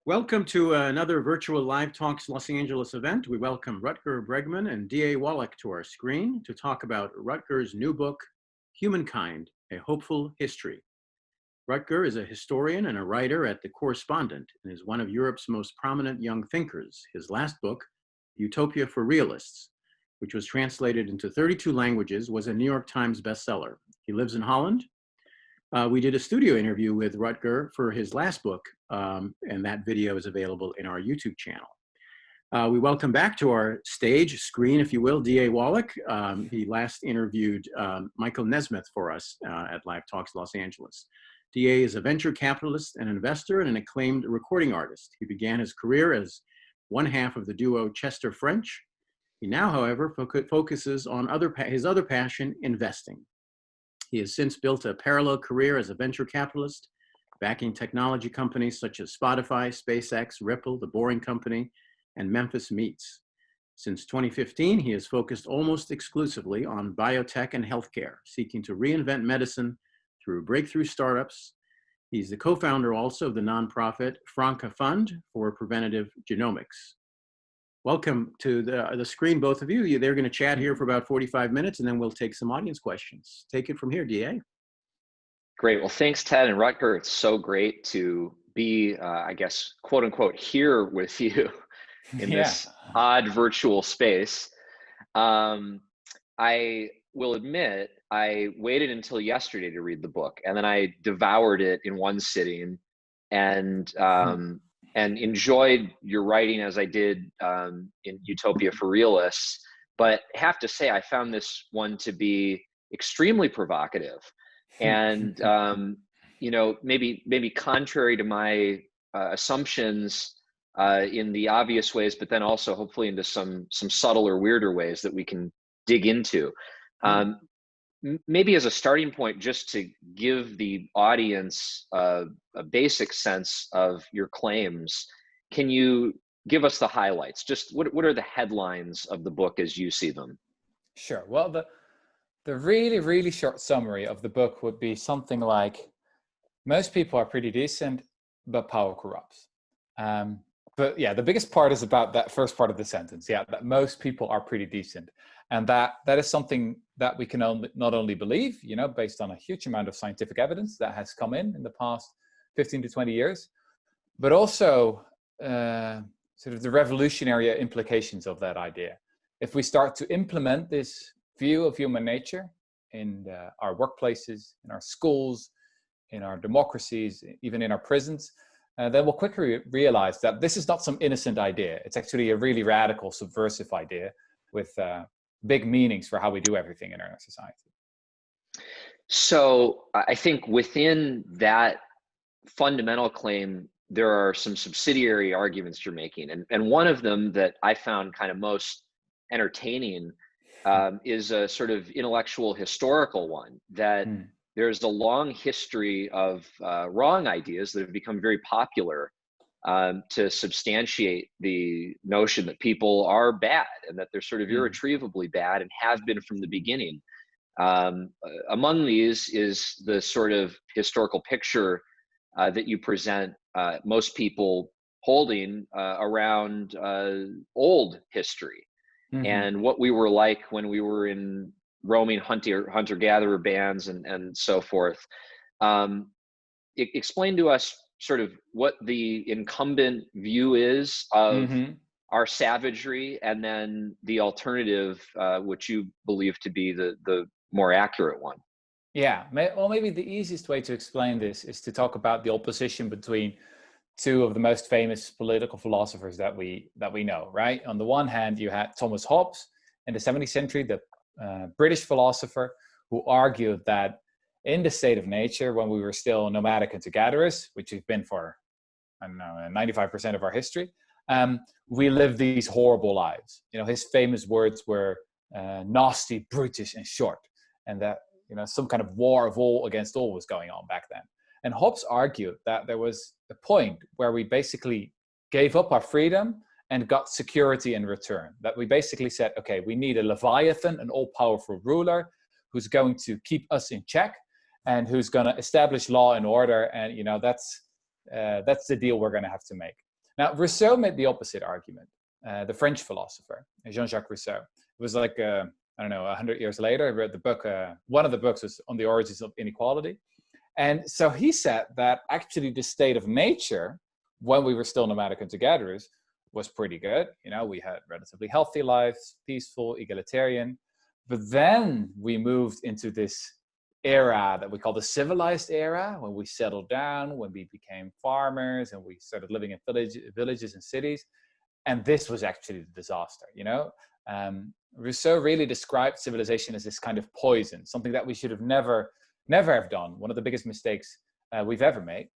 Welcome to another virtual Live Talks Los Angeles event. We welcome Rutger Bregman and D.A. Wallach to our screen to talk about Rutger's new book, Humankind, A Hopeful History. Rutger is a historian and a writer at the Correspondent and is one of Europe's most prominent young thinkers. His last book, Utopia for Realists, which was translated into 32 languages, was a New York Times bestseller. He lives in Holland. We did a studio interview with Rutger for his last book, and that video is available in our YouTube channel. We welcome back to our stage, screen, if you will, D.A. Wallach. He last interviewed Michael Nesmith for us at Live Talks Los Angeles. D.A. is a venture capitalist, an investor, and an acclaimed recording artist. He began his career as one half of the duo Chester French. He now, however, focuses on his other passion, investing. He has since built a parallel career as a venture capitalist, backing technology companies such as Spotify, SpaceX, Ripple, The Boring Company, and Memphis Meats. Since 2015, he has focused almost exclusively on biotech and healthcare, seeking to reinvent medicine through breakthrough startups. He's the co-founder also of the nonprofit Franca Fund for Preventative Genomics. Welcome to the screen, both of you. They're going to chat here for about 45 minutes, and then we'll take some audience questions. Take it from here, D.A. Great. Well, thanks, Ted and Rutger. It's so great to be, I guess, quote unquote, here with you in this odd virtual space. I will admit, I waited until yesterday to read the book, and then I devoured it in one sitting, and enjoyed your writing as I did in Utopia for Realists. But have to say, I found this one to be extremely provocative, and you know, maybe contrary to my assumptions in the obvious ways, but then also hopefully into some subtler, weirder ways that we can dig into. Maybe as a starting point, just to give the audience a basic sense of your claims, can you give us the highlights? Just what are the headlines of the book as you see them? Sure. Well, the really, really short summary of the book would be something like, most people are pretty decent, but power corrupts. But yeah, the biggest part is about that first part of the sentence. Yeah, that most people are pretty decent. And that is something that we can not only believe, you know, based on a huge amount of scientific evidence that has come in the past 15 to 20 years, but also sort of the revolutionary implications of that idea. If we start to implement this view of human nature in our workplaces, in our schools, in our democracies, even in our prisons, then we'll quickly realize that this is not some innocent idea. It's actually a really radical, subversive idea with big meanings for how we do everything in our society. So I think within that fundamental claim, there are some subsidiary arguments you're making. And one of them that I found kind of most entertaining is a sort of intellectual historical one, that there's a long history of wrong ideas that have become very popular to substantiate the notion that people are bad and that they're sort of irretrievably bad and have been from the beginning. Among these is the sort of historical picture that you present most people holding around old history and what we were like when we were in roaming hunter-gatherer bands and so forth. Explain to us sort of what the incumbent view is of our savagery, and then the alternative, which you believe to be the more accurate one. Yeah, well, maybe the easiest way to explain this is to talk about the opposition between two of the most famous political philosophers that we know, right? On the one hand, you had Thomas Hobbes in the 17th century, the British philosopher, who argued that in the state of nature, when we were still nomadic hunter-gatherers, which we've been for, I don't know, 95% of our history, we lived these horrible lives. You know, his famous words were nasty, brutish, and short, and that, you know, some kind of war of all against all was going on back then. And Hobbes argued that there was a point where we basically gave up our freedom and got security in return. That we basically said, okay, we need a Leviathan, an all-powerful ruler who's going to keep us in check and who's going to establish law and order. And, you know, that's the deal we're going to have to make. Now, Rousseau made the opposite argument. The French philosopher, Jean-Jacques Rousseau. It was like, I don't know, 100 years later, I read the book. One of the books was on the origins of inequality. And so he said that actually the state of nature, when we were still nomadic hunter-gatherers, was pretty good. You know, we had relatively healthy lives, peaceful, egalitarian. But then we moved into this era that we call the civilized era, when we settled down, when we became farmers, and we started living in villages and cities. And this was actually the disaster, you know? Rousseau really described civilization as this kind of poison, something that we should have never have done. One of the biggest mistakes we've ever made.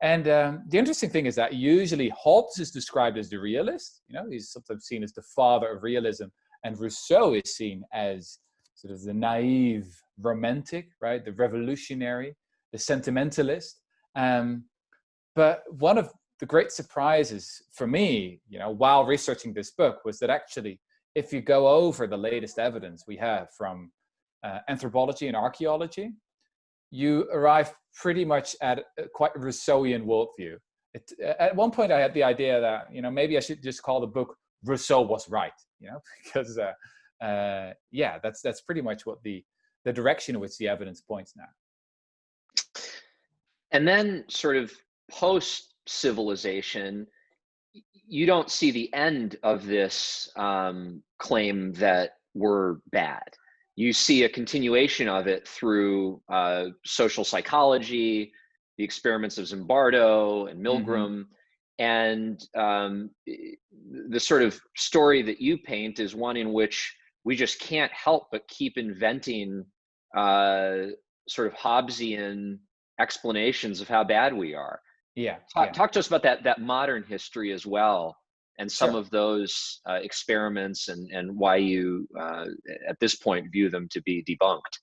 And the interesting thing is that usually Hobbes is described as the realist. You know, he's sometimes seen as the father of realism, and Rousseau is seen as sort of the naive romantic, right? The revolutionary, the sentimentalist. But one of the great surprises for me, you know, while researching this book, was that actually, if you go over the latest evidence we have from anthropology and archaeology, you arrive pretty much at a quite Rousseauian worldview. At one point, I had the idea that, you know, maybe I should just call the book "Rousseau Was Right," you know, because yeah, that's pretty much what the direction in which the evidence points now. And then, sort of post-civilization, you don't see the end of this claim that we're bad. You see a continuation of it through social psychology, the experiments of Zimbardo and Milgram. And the sort of story that you paint is one in which we just can't help but keep inventing sort of Hobbesian explanations of how bad we are. Yeah. Talk to us about that modern history as well, and some of those experiments, and why you, at this point, view them to be debunked.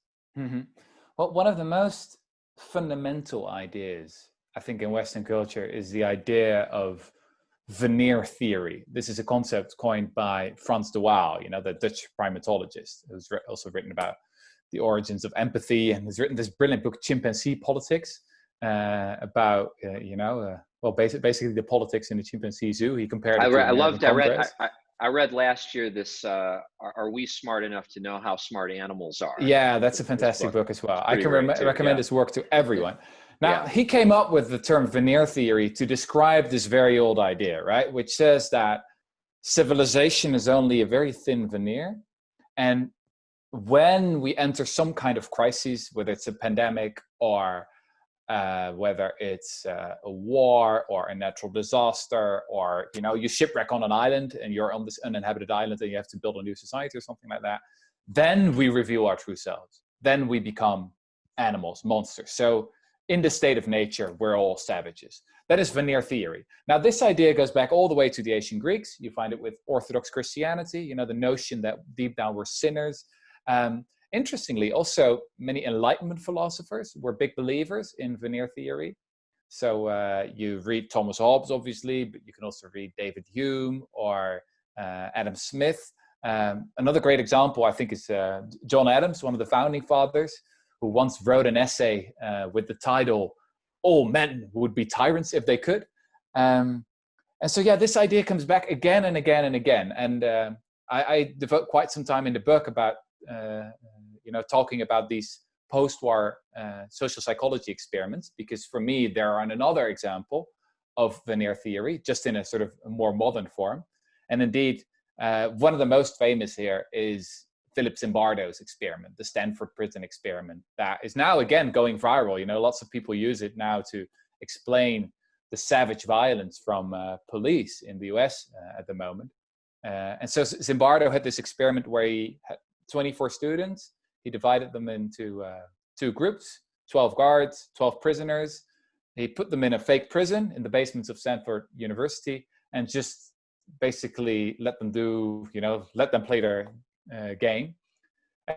Well, one of the most fundamental ideas, I think, in Western culture is the idea of Veneer theory. This is a concept coined by Frans de Waal, you know, the Dutch primatologist, who's also written about the origins of empathy, and has written this brilliant book, Chimpanzee Politics, about, you know, well, basically the politics in the chimpanzee zoo. He compared it to I read last year this, Are We Smart Enough to Know How Smart Animals Are? Yeah, that's a fantastic book as well. I can recommend this work to everyone. Now, he came up with the term Veneer theory to describe this very old idea, right? Which says that civilization is only a very thin veneer. And when we enter some kind of crisis, whether it's a pandemic or whether it's a war or a natural disaster, or, you know, you shipwreck on an island and you're on this uninhabited island and you have to build a new society or something like that, then we reveal our true selves. Then we become animals, monsters. So in the state of nature, we're all savages. That is Veneer theory. Now, this idea goes back all the way to the ancient Greeks. You find it with Orthodox Christianity, you know, the notion that deep down we're sinners. Interestingly, also, many Enlightenment philosophers were big believers in Veneer theory. So you read Thomas Hobbes, obviously, but you can also read David Hume or Adam Smith. Another great example, I think, is John Adams, one of the founding fathers, who once wrote an essay with the title, "All Men Would Be Tyrants If They Could." And so, yeah, this idea comes back again and again and again. And I devote quite some time in the book about, you know, talking about these post-war social psychology experiments, because for me, they're another example of Veneer theory, just in a sort of a more modern form. And indeed, one of the most famous here is Philip Zimbardo's experiment, the Stanford prison experiment, that is now again going viral. You know, lots of people use it now to explain the savage violence from police in the US at the moment. And so Zimbardo had this experiment where he had 24 students. He divided them into two groups, 12 guards, 12 prisoners. He put them in a fake prison in the basements of Stanford University and just basically let them play their game.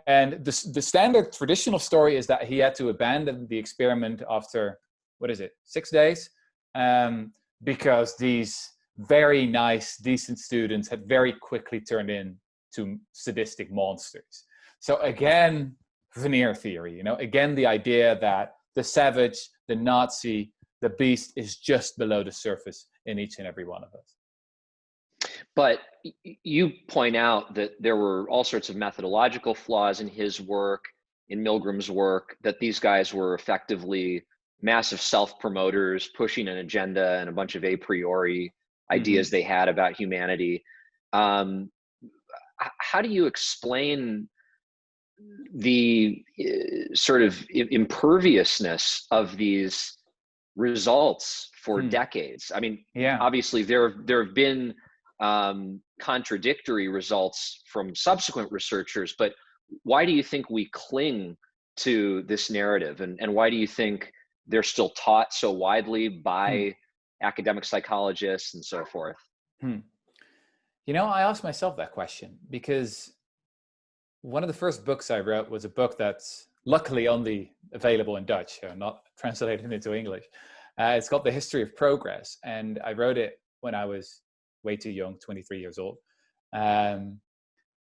And the standard traditional story is that he had to abandon the experiment after, 6 days? Because these very nice, decent students had very quickly turned into sadistic monsters. So again, Veneer theory, you know, again, the idea that the savage, the Nazi, the beast is just below the surface. in each and every one of us. But you point out that there were all sorts of methodological flaws in his work, in Milgram's work, that these guys were effectively massive self-promoters pushing an agenda and a bunch of a priori ideas they had about humanity. How do you explain the sort of imperviousness of these results for decades? I mean, obviously there have been contradictory results from subsequent researchers, but why do you think we cling to this narrative, and why do you think they're still taught so widely by academic psychologists and so forth? You know, I asked myself that question because one of the first books I wrote was a book that's luckily only available in Dutch, so not translated into English. It's called The History of Progress, and I wrote it when I was way too young, 23 years old.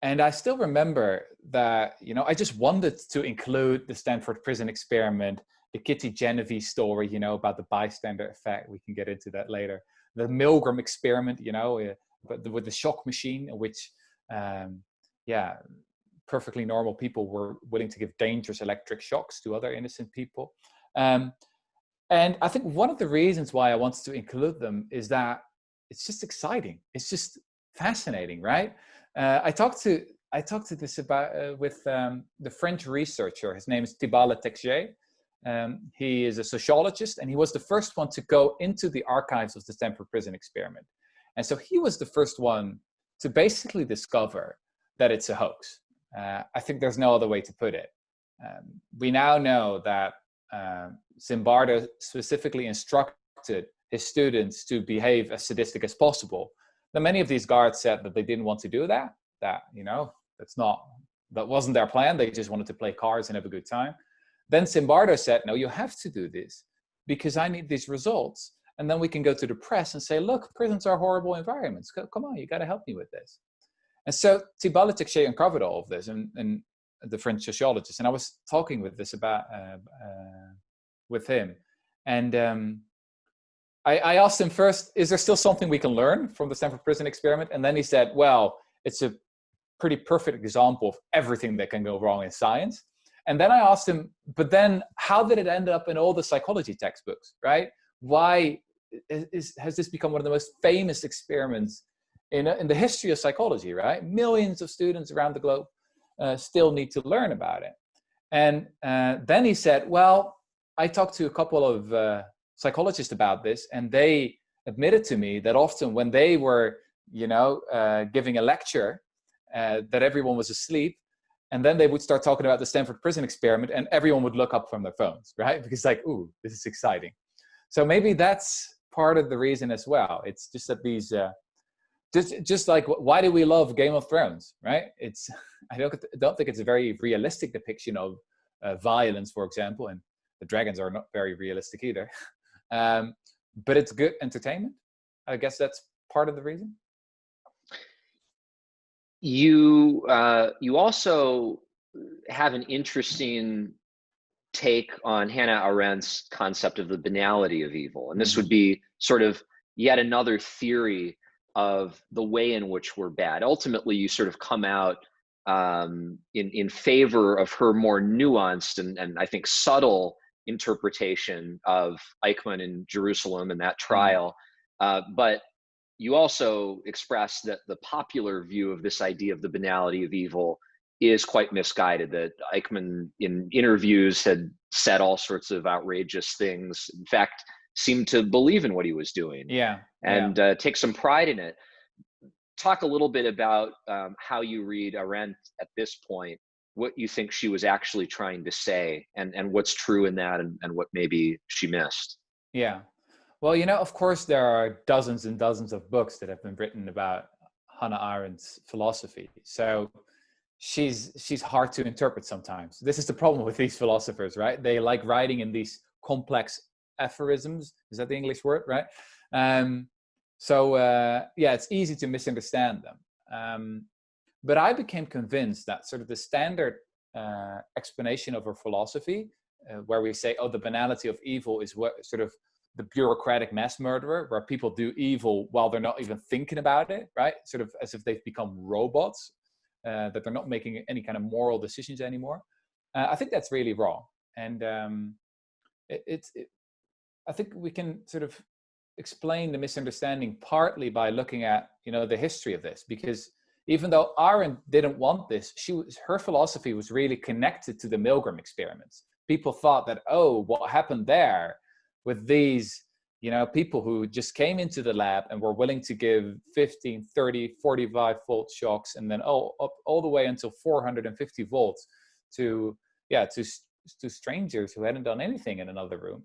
And I still remember that, you know, I just wanted to include the Stanford prison experiment, the Kitty Genevieve story, you know, about the bystander effect. We can get into that later. The Milgram experiment, you know, but with the shock machine, in which, perfectly normal people were willing to give dangerous electric shocks to other innocent people. And I think one of the reasons why I wanted to include them is that it's just exciting. It's just fascinating, right? I talked to this about with the French researcher. His name is Thibault Letexier. He is a sociologist, and he was the first one to go into the archives of the Stanford prison experiment. And so he was the first one to basically discover that it's a hoax. I think there's no other way to put it. We now know that Zimbardo specifically instructed his students to behave as sadistic as possible. Now, many of these guards said that they didn't want to do that, you know, that wasn't their plan. They just wanted to play cards and have a good time. Then Zimbardo said, no, you have to do this because I need these results. And then we can go to the press and say, look, prisons are horrible environments. Come on, you got to help me with this. And so Thibault Letexier uncovered all of this, and the French sociologist. And I was talking with this about with him. And I asked him first, is there still something we can learn from the Stanford prison experiment? And then he said, well, it's a pretty perfect example of everything that can go wrong in science. And then I asked him, but then how did it end up in all the psychology textbooks, right? Why has this become one of the most famous experiments in the history of psychology, right? Millions of students around the globe still need to learn about it. And then he said, well, I talked to a couple of psychologists about this, and they admitted to me that often when they were, you know, giving a lecture, that everyone was asleep, and then they would start talking about the Stanford prison experiment, and everyone would look up from their phones, right? Because like, ooh, this is exciting. So maybe that's part of the reason as well. It's just that these, just like, why do we love Game of Thrones, right? It's, I don't think it's a very realistic depiction of violence, for example, and the dragons are not very realistic either. But it's good entertainment. I guess that's part of the reason. You also have an interesting take on Hannah Arendt's concept of the banality of evil. And this would be sort of yet another theory of the way in which we're bad. Ultimately, you sort of come out in favor of her more nuanced and I think subtle interpretation of Eichmann in Jerusalem and that trial. But you also express that the popular view of this idea of the banality of evil is quite misguided, that Eichmann in interviews had said all sorts of outrageous things, in fact, seemed to believe in what he was doing. And take some pride in it. Talk a little bit about how you read Arendt at this point, what you think she was actually trying to say, and what's true in that, and what maybe she missed. Yeah. Well, you know, of course, there are dozens and dozens of books that have been written about Hannah Arendt's philosophy. So she's hard to interpret sometimes. This is the problem with these philosophers, right? They like writing in these complex aphorisms. Is that the English word, right? It's easy to misunderstand them. But I became convinced that sort of the standard explanation of her philosophy, where we say, oh, the banality of evil is what sort of the bureaucratic mass murderer, where people do evil while they're not even thinking about it, right? Sort of as if they've become robots, that they're not making any kind of moral decisions anymore. I think that's really wrong. And I think we can sort of explain the misunderstanding partly by looking at, the history of this, because even though Arendt didn't want this, her philosophy was really connected to the Milgram experiments. People thought that, oh, what happened there with these, people who just came into the lab and were willing to give 15, 30, 45 volt shocks, and then up all the way until 450 volts to strangers who hadn't done anything in another room.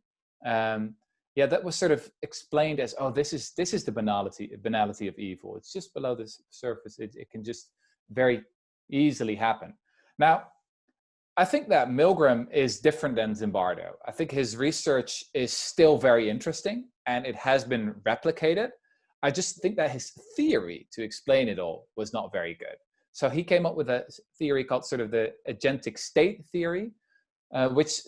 That was sort of explained as, oh, this is the banality of evil. It's just below the surface. It can just very easily happen. Now, I think that Milgram is different than Zimbardo. I think his research is still very interesting and it has been replicated. I just think that his theory to explain it all was not very good. So he came up with a theory called sort of the agentic state theory, which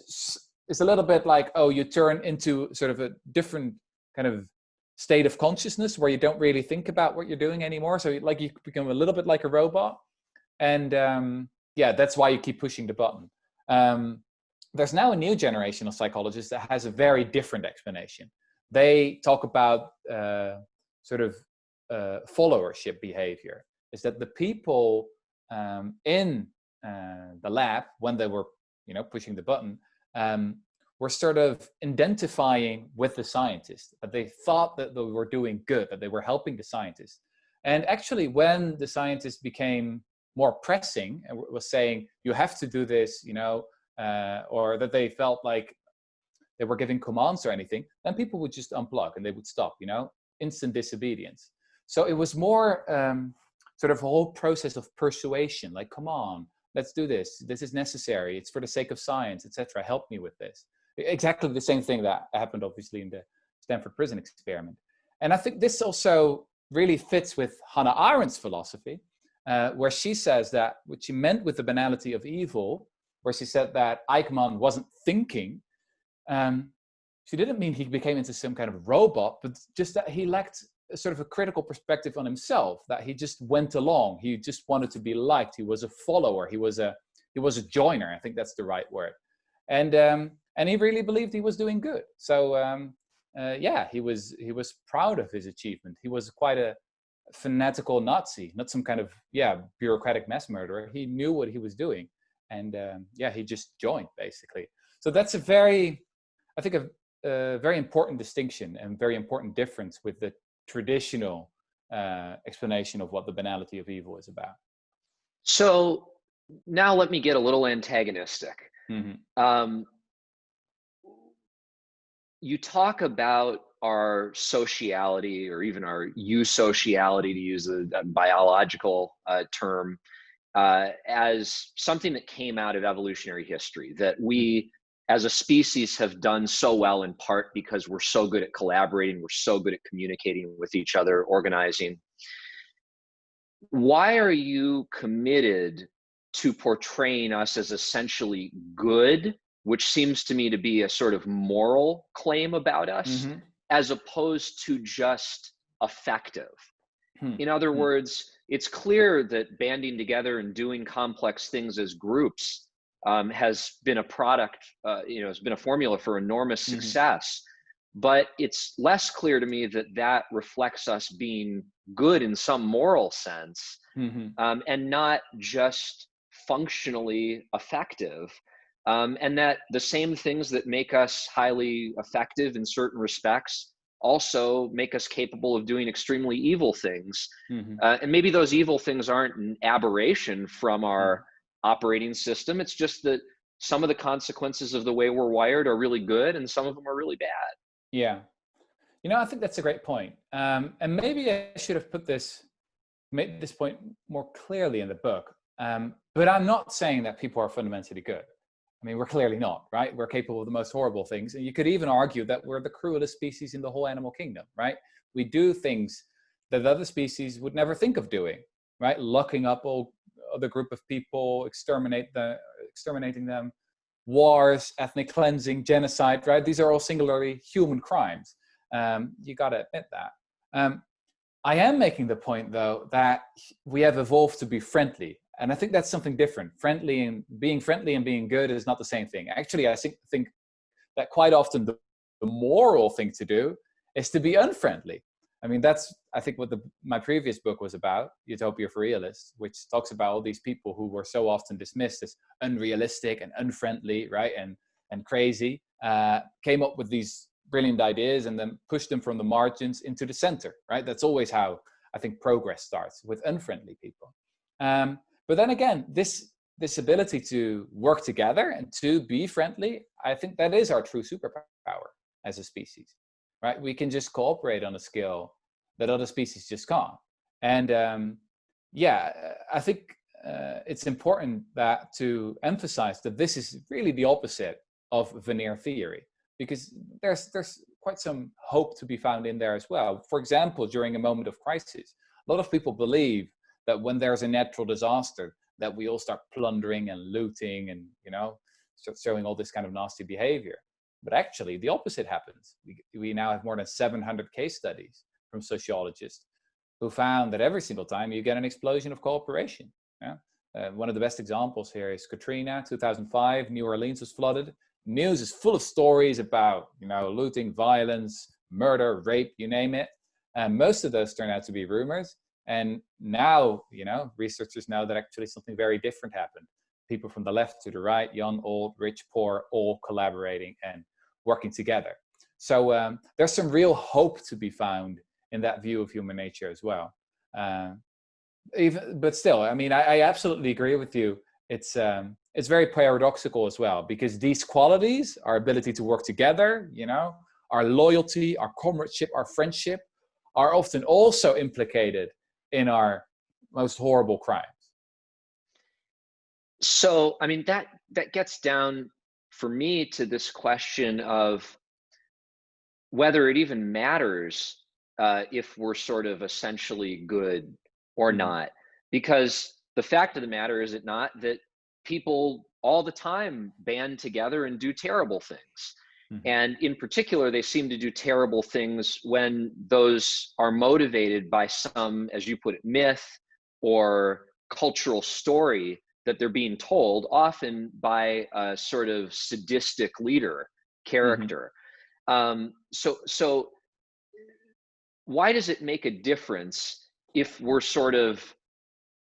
is a little bit like, oh, you turn into sort of a different kind of state of consciousness where you don't really think about what you're doing anymore. So like you become a little bit like a robot. And that's why you keep pushing the button. There's now a new generation of psychologists that has a very different explanation. They talk about followership behavior. Is that the people in the lab, when they were pushing the button, were sort of identifying with the scientist, that they thought that they were doing good, that they were helping the scientist. And actually, when the scientist became more pressing and was saying, you have to do this, or that they felt like they were giving commands or anything, then people would just unplug and they would stop, instant disobedience. So it was more sort of a whole process of persuasion, like, come on, let's do this. This is necessary. It's for the sake of science, etc. Help me with this. Exactly the same thing that happened, obviously, in the Stanford prison experiment. And I think this also really fits with Hannah Arendt's philosophy, where she says that what she meant with the banality of evil, where she said that Eichmann wasn't thinking, she didn't mean he became into some kind of robot, but just that he lacked a sort of a critical perspective on himself, that he just went along. He just wanted to be liked. He was a follower. He was a joiner. I think that's the right word. And he really believed he was doing good. So he was proud of his achievement. He was quite a fanatical Nazi, not some kind of bureaucratic mass murderer. He knew what he was doing, and he just joined, basically. So that's a very important distinction and very important difference with the traditional explanation of what the banality of evil is about. So now let me get a little antagonistic. Mm-hmm. You talk about our sociality, or even our eusociality, to use a biological term, as something that came out of evolutionary history, that we as a species have done so well, in part because we're so good at collaborating, we're so good at communicating with each other, organizing. Why are you committed to portraying us as essentially good, which seems to me to be a sort of moral claim about us, Mm-hmm. as opposed to just effective? In other words, it's clear that banding together and doing complex things as groups has been a product, has been a formula for enormous success. But it's less clear to me that that reflects us being good in some moral sense, and not just functionally effective. And that the same things that make us highly effective in certain respects also make us capable of doing extremely evil things. And maybe those evil things aren't an aberration from our operating system. It's just that some of the consequences of the way we're wired are really good and some of them are really bad. Yeah. I think that's a great point. And maybe I should have made this point more clearly in the book. But I'm not saying that people are fundamentally good. I mean, we're clearly not, right? We're capable of the most horrible things. And you could even argue that we're the cruelest species in the whole animal kingdom, right? We do things that other species would never think of doing, right? Locking up all other group of people, exterminating them, wars, ethnic cleansing, genocide, right? These are all singularly human crimes. You got to admit that. I am making the point, though, that we have evolved to be friendly. And I think that's something different. Friendly and being good is not the same thing. Actually, I think that quite often the moral thing to do is to be unfriendly. I mean, that's, I think, what my previous book was about, Utopia for Realists, which talks about all these people who were so often dismissed as unrealistic and unfriendly, right, and crazy, came up with these brilliant ideas and then pushed them from the margins into the center, right? That's always how I think progress starts, with unfriendly people. But then again, this ability to work together and to be friendly, I think that is our true superpower as a species, right? We can just cooperate on a scale that other species just can't. And yeah, I think it's important to emphasize that this is really the opposite of Veneer theory, because there's quite some hope to be found in there as well. For example, during a moment of crisis, a lot of people believe that when there's a natural disaster, that we all start plundering and looting and, start showing all this kind of nasty behavior. But actually, the opposite happens. We now have more than 700 case studies from sociologists who found that every single time you get an explosion of cooperation. Yeah? One of the best examples here is Katrina, 2005. New Orleans was flooded. News is full of stories about, looting, violence, murder, rape, you name it. And most of those turn out to be rumors. And now, researchers know that actually something very different happened. People from the left to the right, young, old, rich, poor, all collaborating and working together. So there's some real hope to be found in that view of human nature as well. But still, I mean, I absolutely agree with you. It's very paradoxical as well, because these qualities, our ability to work together, our loyalty, our comradeship, our friendship, are often also implicated in our most horrible crimes. So, I mean, that gets down for me to this question of whether it even matters if we're sort of essentially good or not. Because the fact of the matter is it not that people all the time band together and do terrible things. And in particular, they seem to do terrible things when those are motivated by some, as you put it, myth or cultural story that they're being told, often by a sort of sadistic leader character. So why does it make a difference if we're sort of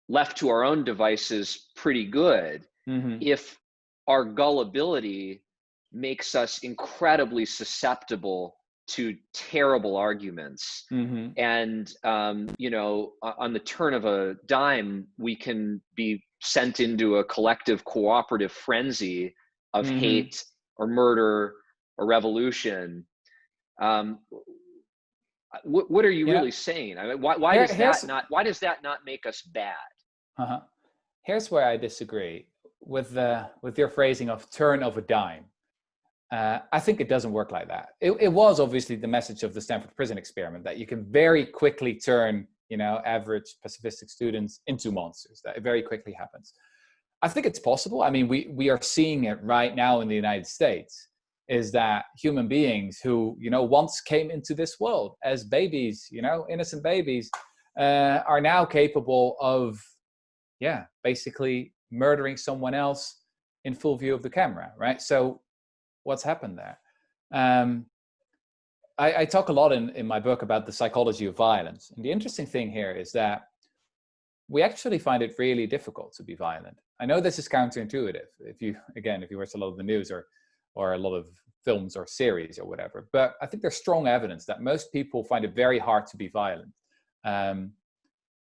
left to our own devices pretty good, if our gullibility makes us incredibly susceptible to terrible arguments? And, on the turn of a dime, we can be sent into a collective cooperative frenzy of hate or murder or revolution. What are you really saying? I mean, why does that not make us bad? Here's where I disagree with your phrasing of turn of a dime. I think it doesn't work like that. It was obviously the message of the Stanford Prison Experiment that you can very quickly turn, average pacifistic students into monsters. That it very quickly happens. I think it's possible. I mean, we are seeing it right now in the United States, is that human beings who, once came into this world as babies, innocent babies, are now capable of, basically murdering someone else in full view of the camera, right? So what's happened there? I talk a lot in my book about the psychology of violence. And the interesting thing here is that we actually find it really difficult to be violent. I know this is counterintuitive if you watch a lot of the news or a lot of films or series or whatever, but I think there's strong evidence that most people find it very hard to be violent.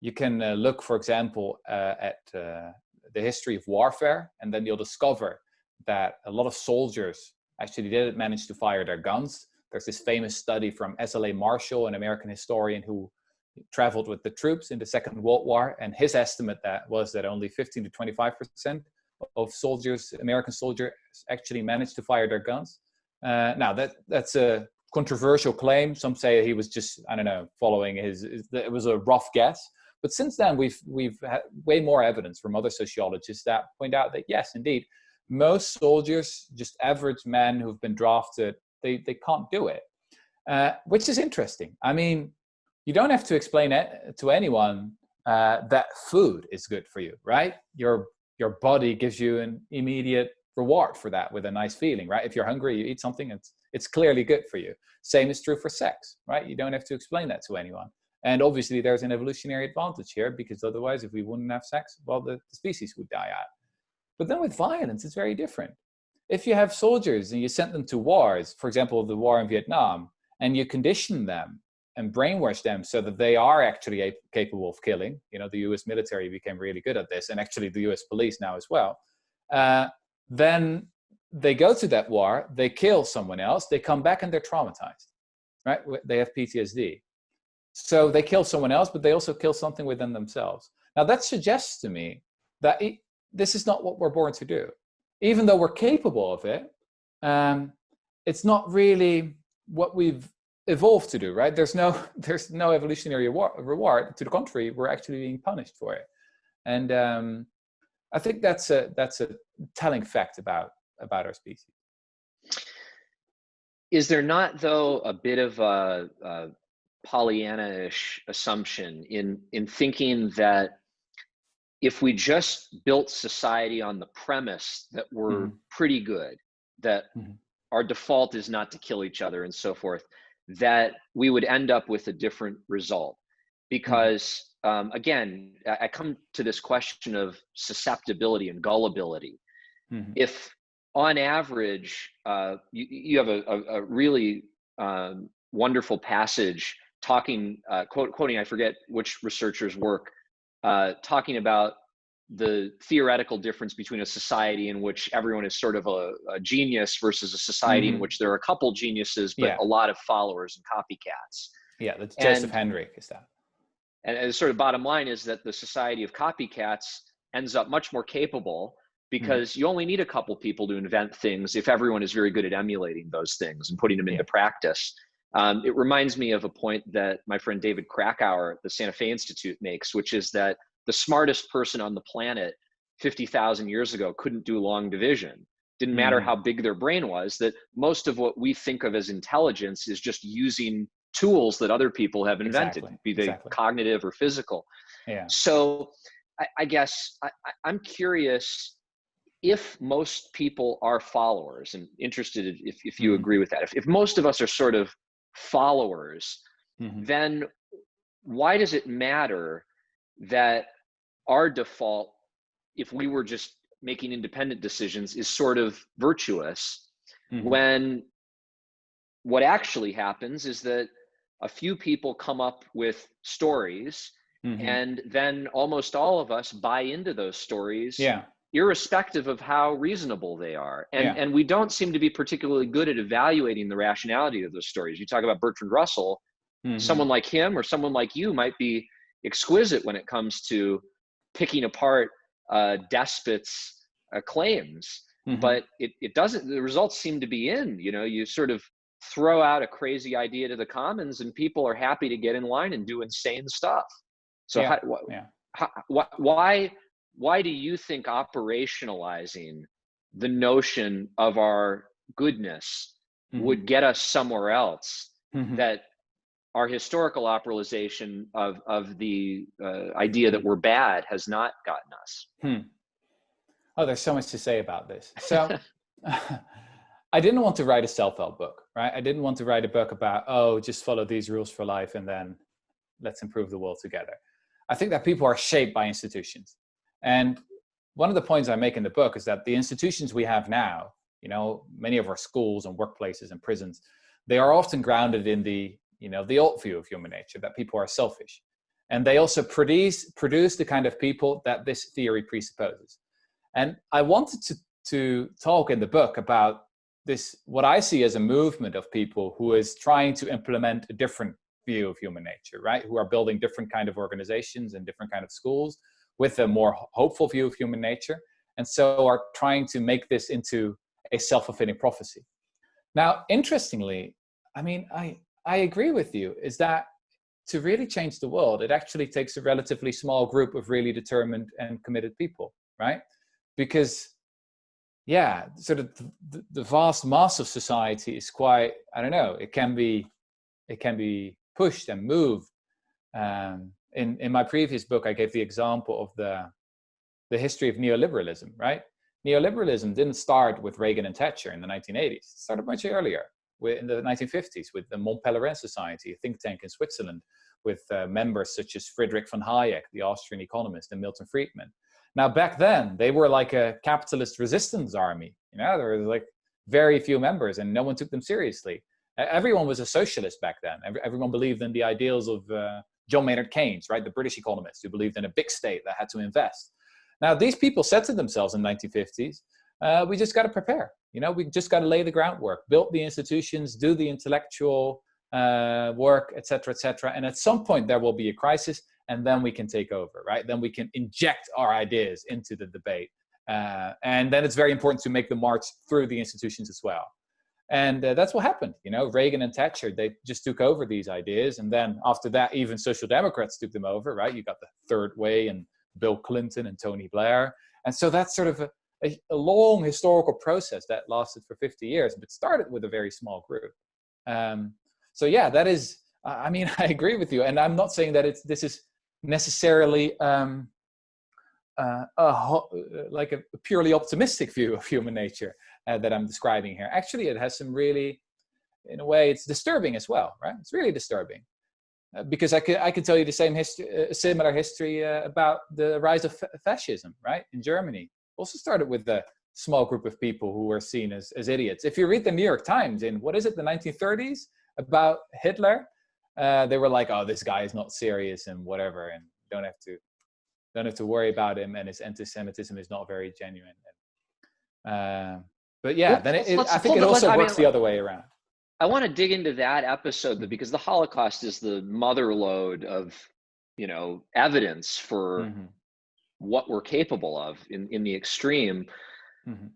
You can look, for example, at the history of warfare, and then you'll discover that a lot of soldiers actually didn't manage to fire their guns. There's this famous study from S.L.A. Marshall, an American historian who traveled with the troops in the Second World War, and his estimate was that only 15 to 25% of American soldiers actually managed to fire their guns. Now that's a controversial claim. Some say he was just, following it was a rough guess. But since then, we've had way more evidence from other sociologists that point out that yes, indeed, most soldiers, just average men who've been drafted, they can't do it, which is interesting. I mean, you don't have to explain it to anyone that food is good for you, right? Your body gives you an immediate reward for that with a nice feeling, right? If you're hungry, you eat something, it's clearly good for you. Same is true for sex, right? You don't have to explain that to anyone. And obviously there's an evolutionary advantage here, because otherwise if we wouldn't have sex, well, the species would die out. But then with violence, it's very different. If you have soldiers and you send them to wars, for example, the war in Vietnam, and you condition them and brainwash them so that they are actually capable of killing, the US military became really good at this, and actually the US police now as well, then they go to that war, they kill someone else, they come back and they're traumatized, right? They have PTSD. So they kill someone else, but they also kill something within themselves. Now that suggests to me that this is not what we're born to do. Even though we're capable of it, it's not really what we've evolved to do, right? There's no evolutionary reward. To the contrary, we're actually being punished for it. And I think that's a telling fact about our species. Is there not, though, a bit of a Pollyanna-ish assumption in thinking that if we just built society on the premise that we're pretty good, that our default is not to kill each other and so forth, that we would end up with a different result? Because again, I come to this question of susceptibility and gullibility. If on average, you have a really wonderful passage quoting, I forget which researcher's work, talking about the theoretical difference between a society in which everyone is sort of a genius versus a society in which there are a couple geniuses, but a lot of followers and copycats. Yeah, that's Joseph Henrik is that. And the sort of bottom line is that the society of copycats ends up much more capable, because you only need a couple people to invent things if everyone is very good at emulating those things and putting them into practice. It reminds me of a point that my friend David Krakauer at the Santa Fe Institute makes, which is that the smartest person on the planet 50,000 years ago couldn't do long division. Didn't matter how big their brain was, that most of what we think of as intelligence is just using tools that other people have invented, be they cognitive or physical. So I guess I'm curious, if most people are followers, and interested if you agree with that, if most of us are sort of followers, then why does it matter that our default, if we were just making independent decisions, is sort of virtuous, when what actually happens is that a few people come up with stories, and then almost all of us buy into those stories, irrespective of how reasonable they are. And we don't seem to be particularly good at evaluating the rationality of those stories. You talk about Bertrand Russell, someone like him or someone like you might be exquisite when it comes to picking apart despots' claims, but it doesn't, the results seem to be you sort of throw out a crazy idea to the commons and people are happy to get in line and do insane stuff. So why do you think operationalizing the notion of our goodness would get us somewhere else, that our historical operalization of the idea that we're bad has not gotten us? Oh, there's so much to say about this. So I didn't want to write a self-help book, right? I didn't want to write a book about, just follow these rules for life and then let's improve the world together. I think that people are shaped by institutions. And one of the points I make in the book is that the institutions we have now, many of our schools and workplaces and prisons, they are often grounded in the old view of human nature, that people are selfish. And they also produce the kind of people that this theory presupposes. And I wanted to talk in the book about this, what I see as a movement of people who is trying to implement a different view of human nature, right? Who are building different kind of organizations and different kind of schools with a more hopeful view of human nature. And so are trying to make this into a self-fulfilling prophecy. Now, interestingly, I agree with you, is that to really change the world, it actually takes a relatively small group of really determined and committed people, right? Because, yeah, sort of the vast mass of society is quite, I don't know, it can be pushed and moved. In my previous book, I gave the example of the history of neoliberalism, right? Neoliberalism didn't start with Reagan and Thatcher in the 1980s. It started much earlier, in the 1950s, with the Mont Pelerin Society, a think tank in Switzerland, with members such as Friedrich von Hayek, the Austrian economist, and Milton Friedman. Now, back then, they were like a capitalist resistance army. There were like very few members, and no one took them seriously. Everyone was a socialist back then. Everyone believed in the ideals of John Maynard Keynes, right? The British economist who believed in a big state that had to invest. Now, these people said to themselves in the 1950s, we just got to prepare. We just got to lay the groundwork, build the institutions, do the intellectual work, et cetera, et cetera. And at some point there will be a crisis, and then we can take over, right? Then we can inject our ideas into the debate. And then it's very important to make the march through the institutions as well. And that's what happened. Reagan and Thatcher, they just took over these ideas. And then after that, even social democrats took them over, right? You got the Third Way and Bill Clinton and Tony Blair. And so that's sort of a long historical process that lasted for 50 years, but started with a very small group. So yeah, that is, I I agree with you. And I'm not saying that this is necessarily like a purely optimistic view of human nature that I'm describing here. Actually, it has some really, in a way, it's disturbing as well, right? It's really disturbing. Because I could tell you the same similar history about the rise of fascism, right? In Germany, also started with a small group of people who were seen as idiots. If you read the New York Times in, what is it, the 1930s, about Hitler, they were like, oh, this guy is not serious and whatever, and don't have to worry about him, and his anti-Semitism is not very genuine. But yeah, then I think it also works the other way around. I want to dig into that episode because the Holocaust is the mother lode of, evidence for what we're capable of in the extreme. Mm-hmm.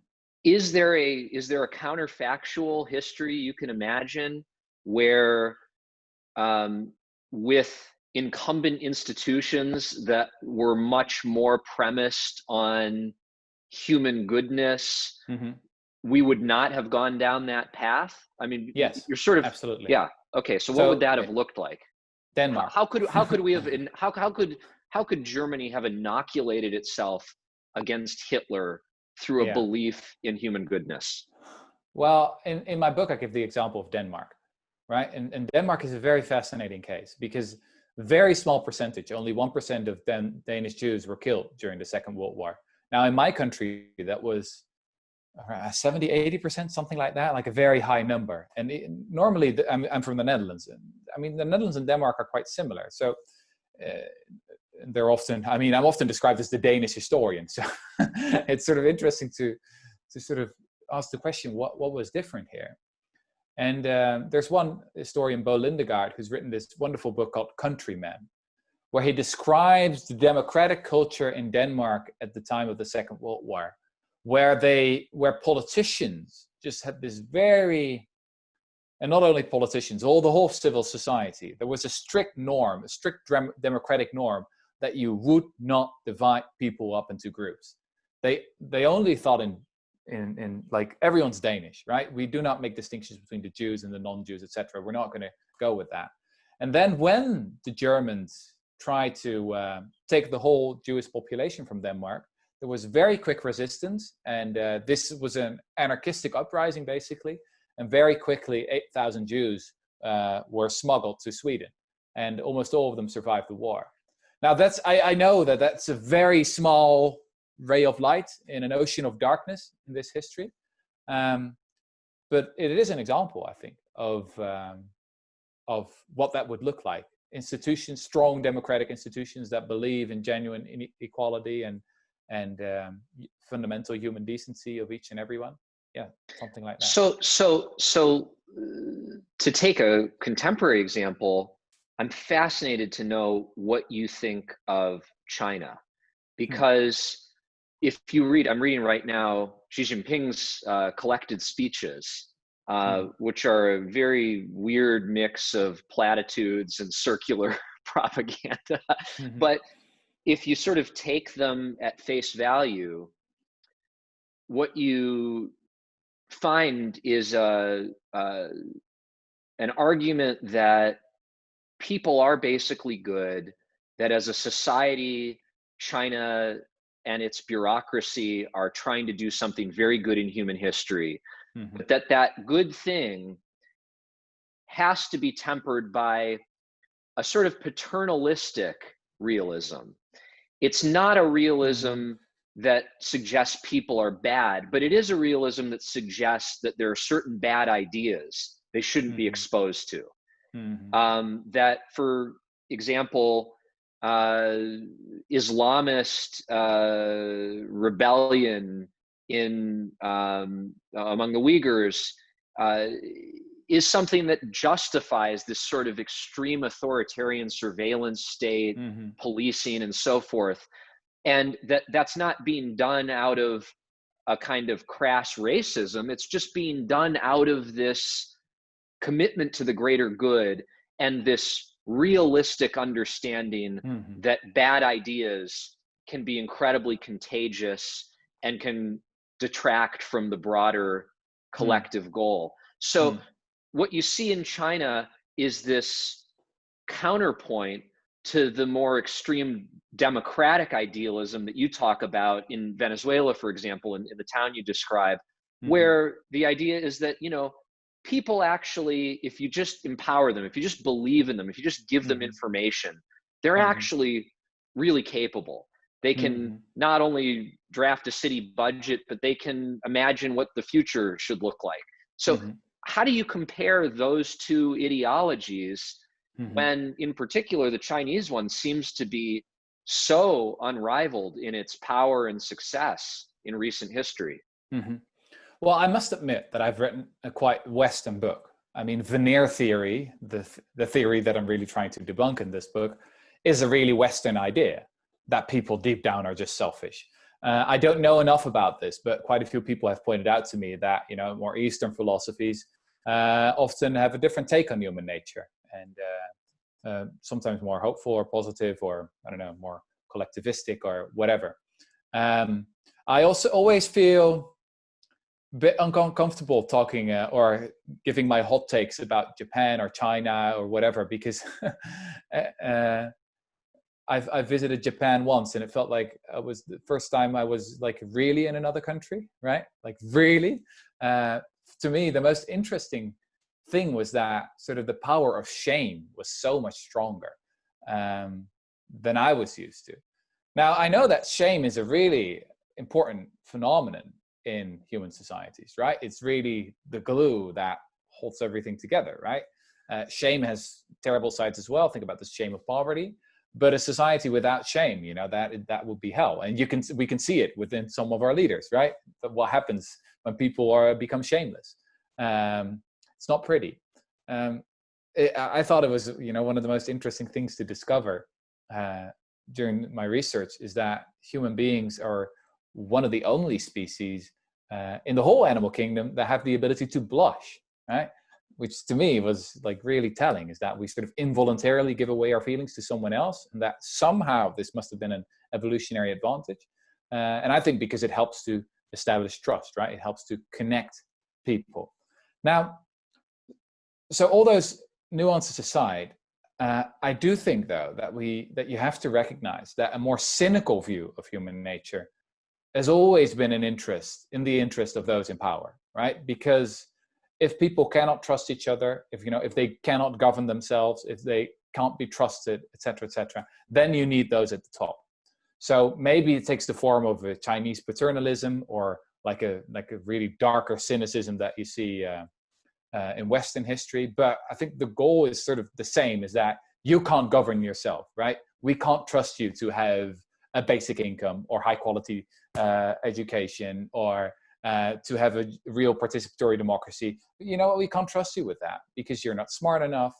Is there a counterfactual history you can imagine where, with incumbent institutions that were much more premised on human goodness, we would not have gone down that path? Yes, you're sort of absolutely. Yeah. Okay. So what would that have looked like? Denmark. How could we have how could Germany have inoculated itself against Hitler through a belief in human goodness? Well, in my book, I give the example of Denmark, right? And Denmark is a very fascinating case because very small percentage, only 1% of Danish Jews were killed during the Second World War. Now, in my country, that was 70, 80%, something like that, like a very high number. And normally, I'm from the Netherlands. The Netherlands and Denmark are quite similar. So they're often, I'm often described as the Danish historian. So it's sort of interesting to sort of ask the question, what was different here? And there's one historian, Bo Lindegaard, who's written this wonderful book called Countrymen, where he describes the democratic culture in Denmark at the time of the Second World War, where politicians just had this very, and not only politicians, the whole civil society, there was a strict norm, a strict democratic norm that you would not divide people up into groups. They only thought in like, everyone's Danish, right? We do not make distinctions between the Jews and the non-Jews, etc. We're not going to go with that. And then when the Germans tried to take the whole Jewish population from Denmark, there was very quick resistance, and this was an anarchistic uprising, basically. And very quickly, 8,000 Jews were smuggled to Sweden, and almost all of them survived the war. Now, I know that's a very small ray of light in an ocean of darkness in this history, but it is an example, I think, of what that would look like. Institutions, strong democratic institutions that believe in genuine equality and fundamental human decency of each and everyone. Yeah, something like that. So to take a contemporary example, I'm fascinated to know what you think of China, because if you read, I'm reading right now Xi Jinping's collected speeches, which are a very weird mix of platitudes and circular propaganda. But if you sort of take them at face value, what you find is an argument that people are basically good, that as a society, China and its bureaucracy are trying to do something very good in human history, Mm-hmm. but that good thing has to be tempered by a sort of paternalistic realism. It's not a realism that suggests people are bad, but it is a realism that suggests that there are certain bad ideas they shouldn't be exposed to. That, for example, Islamist rebellion in among the Uyghurs is something that justifies this sort of extreme authoritarian surveillance state, policing, and so forth. And that's not being done out of a kind of crass racism. It's just being done out of this commitment to the greater good and this realistic understanding that bad ideas can be incredibly contagious and can detract from the broader collective goal. So what you see in China is this counterpoint to the more extreme democratic idealism that you talk about in Venezuela, for example, in the town you describe, where the idea is that, you know, people actually, if you just empower them, if you just believe in them, if you just give them information, they're actually really capable. They can not only draft a city budget, but they can imagine what the future should look like. So how do you compare those two ideologies when, in particular, the Chinese one seems to be so unrivaled in its power and success in recent history? Well, I must admit that I've written a quite Western book. I mean, Veneer theory, the theory that I'm really trying to debunk in this book, is a really Western idea that people deep down are just selfish. I don't know enough about this, but quite a few people have pointed out to me that, you know, more Eastern philosophies often have a different take on human nature, and sometimes more hopeful or positive, or I don't know, more collectivistic or whatever. I also always feel a bit uncomfortable talking or giving my hot takes about Japan or China or whatever, because I visited Japan once, and it felt like it was the first time I was like really in another country, right? Like really. To me, the most interesting thing was that sort of the power of shame was so much stronger than I was used to. Now, I know that shame is a really important phenomenon in human societies, right? It's really the glue that holds everything together, right? Shame has terrible sides as well. Think about the shame of poverty. But a society without shame, you know, that would be hell. And we can see it within some of our leaders, right? What happens when people become shameless? It's not pretty. I thought it was, you know, one of the most interesting things to discover during my research is that human beings are one of the only species in the whole animal kingdom that have the ability to blush, right? Which to me was like really telling, is that we sort of involuntarily give away our feelings to someone else, and that somehow this must have been an evolutionary advantage. And I think because it helps to establish trust, right? It helps to connect people. Now, so all those nuances aside, I do think though that you have to recognize that a more cynical view of human nature has always been in the interest of those in power, right? Because if people cannot trust each other, if they cannot govern themselves, if they can't be trusted, et cetera, then you need those at the top. So maybe it takes the form of a Chinese paternalism, or like a really darker cynicism that you see in Western history. But I think the goal is sort of the same: is that you can't govern yourself, right? We can't trust you to have a basic income or high quality education, or to have a real participatory democracy. You know what? We can't trust you with that because you're not smart enough.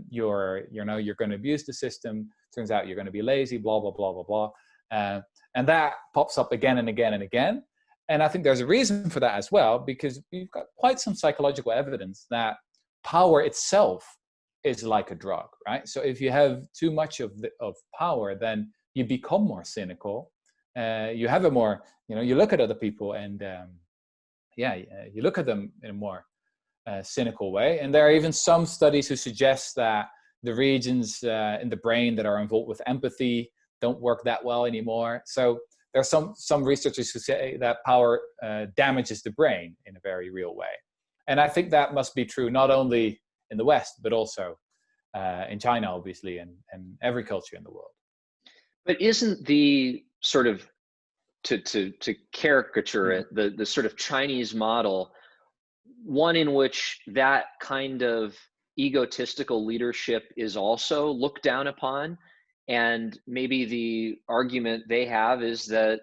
You're going to abuse the system. Turns out you're going to be lazy. Blah blah blah blah blah. And that pops up again and again and again. And I think there's a reason for that as well, because we've got quite some psychological evidence that power itself is like a drug, right? So if you have too much of power, then you become more cynical, you have a more, you look at other people and you look at them in a more cynical way. And there are even some studies who suggest that the regions in the brain that are involved with empathy don't work that well anymore. So there are some researchers who say that power damages the brain in a very real way. And I think that must be true not only in the West, but also in China, obviously, and every culture in the world. But isn't the sort of, to caricature it, the sort of Chinese model, one in which that kind of egotistical leadership is also looked down upon? And maybe the argument they have is that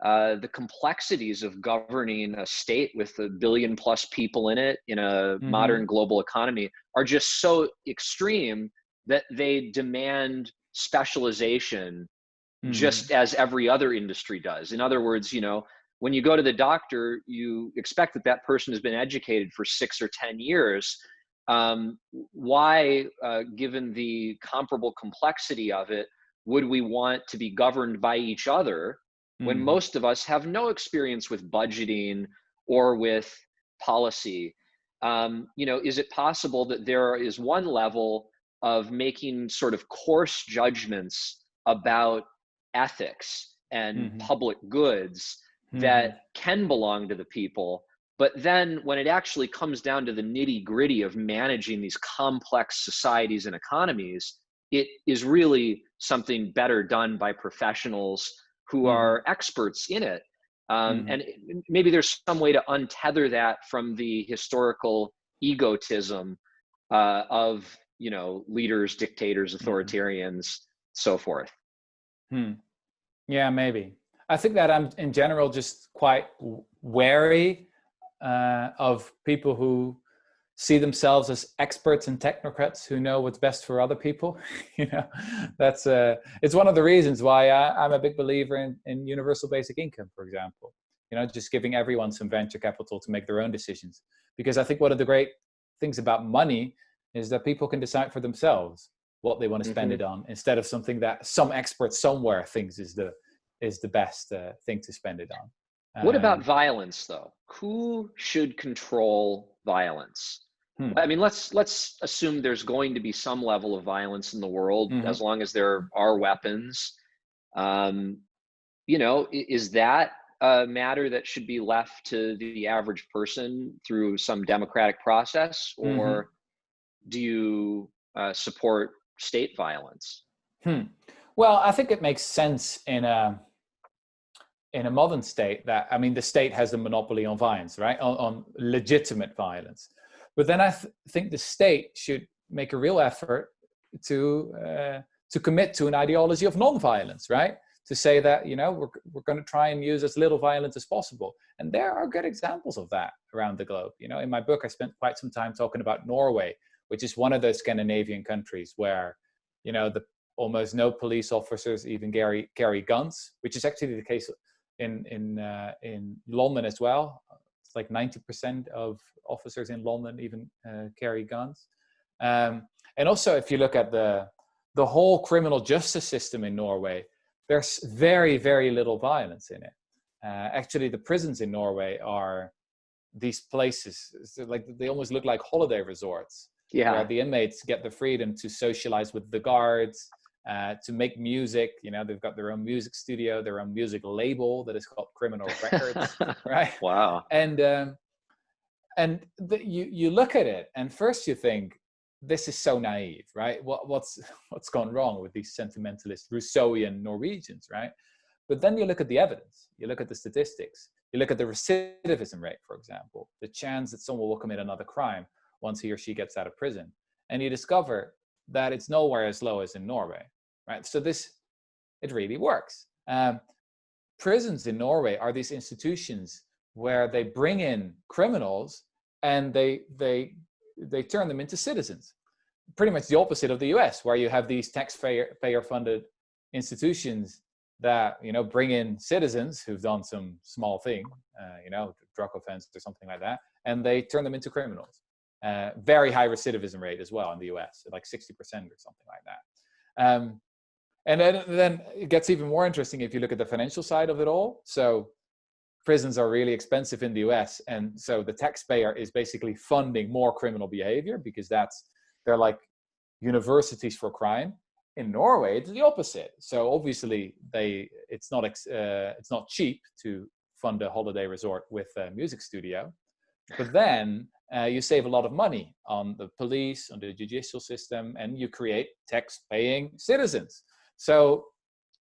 the complexities of governing a state with 1 billion plus people in it in a modern global economy are just so extreme that they demand specialization just as every other industry does. In other words, when you go to the doctor, you expect that person has been educated for 6 or 10 years. Why, given the comparable complexity of it, would we want to be governed by each other when most of us have no experience with budgeting or with policy? Is it possible that there is one level of making sort of coarse judgments about ethics and public goods that can belong to the people, but then when it actually comes down to the nitty-gritty of managing these complex societies and economies, it is really something better done by professionals who are experts in it? And maybe there's some way to untether that from the historical egotism of leaders, dictators, authoritarians, so forth. Yeah, maybe. I think that I'm in general just quite wary of people who see themselves as experts and technocrats who know what's best for other people. That's it's one of the reasons why I'm a big believer in universal basic income, for example. Just giving everyone some venture capital to make their own decisions. Because I think one of the great things about money is that people can decide for themselves what they want to spend it on, instead of something that some expert somewhere thinks is the best thing to spend it on. What about violence, though? Who should control violence? I mean, let's assume there's going to be some level of violence in the world, as long as there are weapons. Is that a matter that should be left to the average person through some democratic process, or do you support state violence? Well, I think it makes sense in a modern state that, the state has the monopoly on violence, right? On legitimate violence. But then I think the state should make a real effort to commit to an ideology of non-violence, right? To say that, we're going to try and use as little violence as possible. And there are good examples of that around the globe. In my book, I spent quite some time talking about Norway, which is one of those Scandinavian countries where, the almost no police officers even carry guns, which is actually the case in London as well. It's like 90% of officers in London even carry guns. And also, if you look at the whole criminal justice system in Norway, there's very, very little violence in it. Actually, the prisons in Norway are these places, like they almost look like holiday resorts, where the inmates get the freedom to socialize with the guards, to make music. They've got their own music studio, their own music label that is called Criminal Records, right? Wow. And you look at it, and first you think, this is so naive, right? What's gone wrong with these sentimentalist Rousseauian Norwegians, right? But then you look at the evidence, you look at the statistics, you look at the recidivism rate, for example, the chance that someone will commit another crime once he or she gets out of prison, and you discover that it's nowhere as low as in Norway, right? So it really works. Prisons in Norway are these institutions where they bring in criminals and they turn them into citizens. Pretty much the opposite of the US, where you have these taxpayer-funded institutions that bring in citizens who've done some small thing, drug offense or something like that, and they turn them into criminals. Very high recidivism rate as well in the US, like 60% or something like that. And then it gets even more interesting if you look at the financial side of it all. So prisons are really expensive in the US. And so the taxpayer is basically funding more criminal behavior because they're like universities for crime. In Norway, it's the opposite. So obviously it's not cheap to fund a holiday resort with a music studio. But then you save a lot of money on the police, on the judicial system, and you create tax-paying citizens. So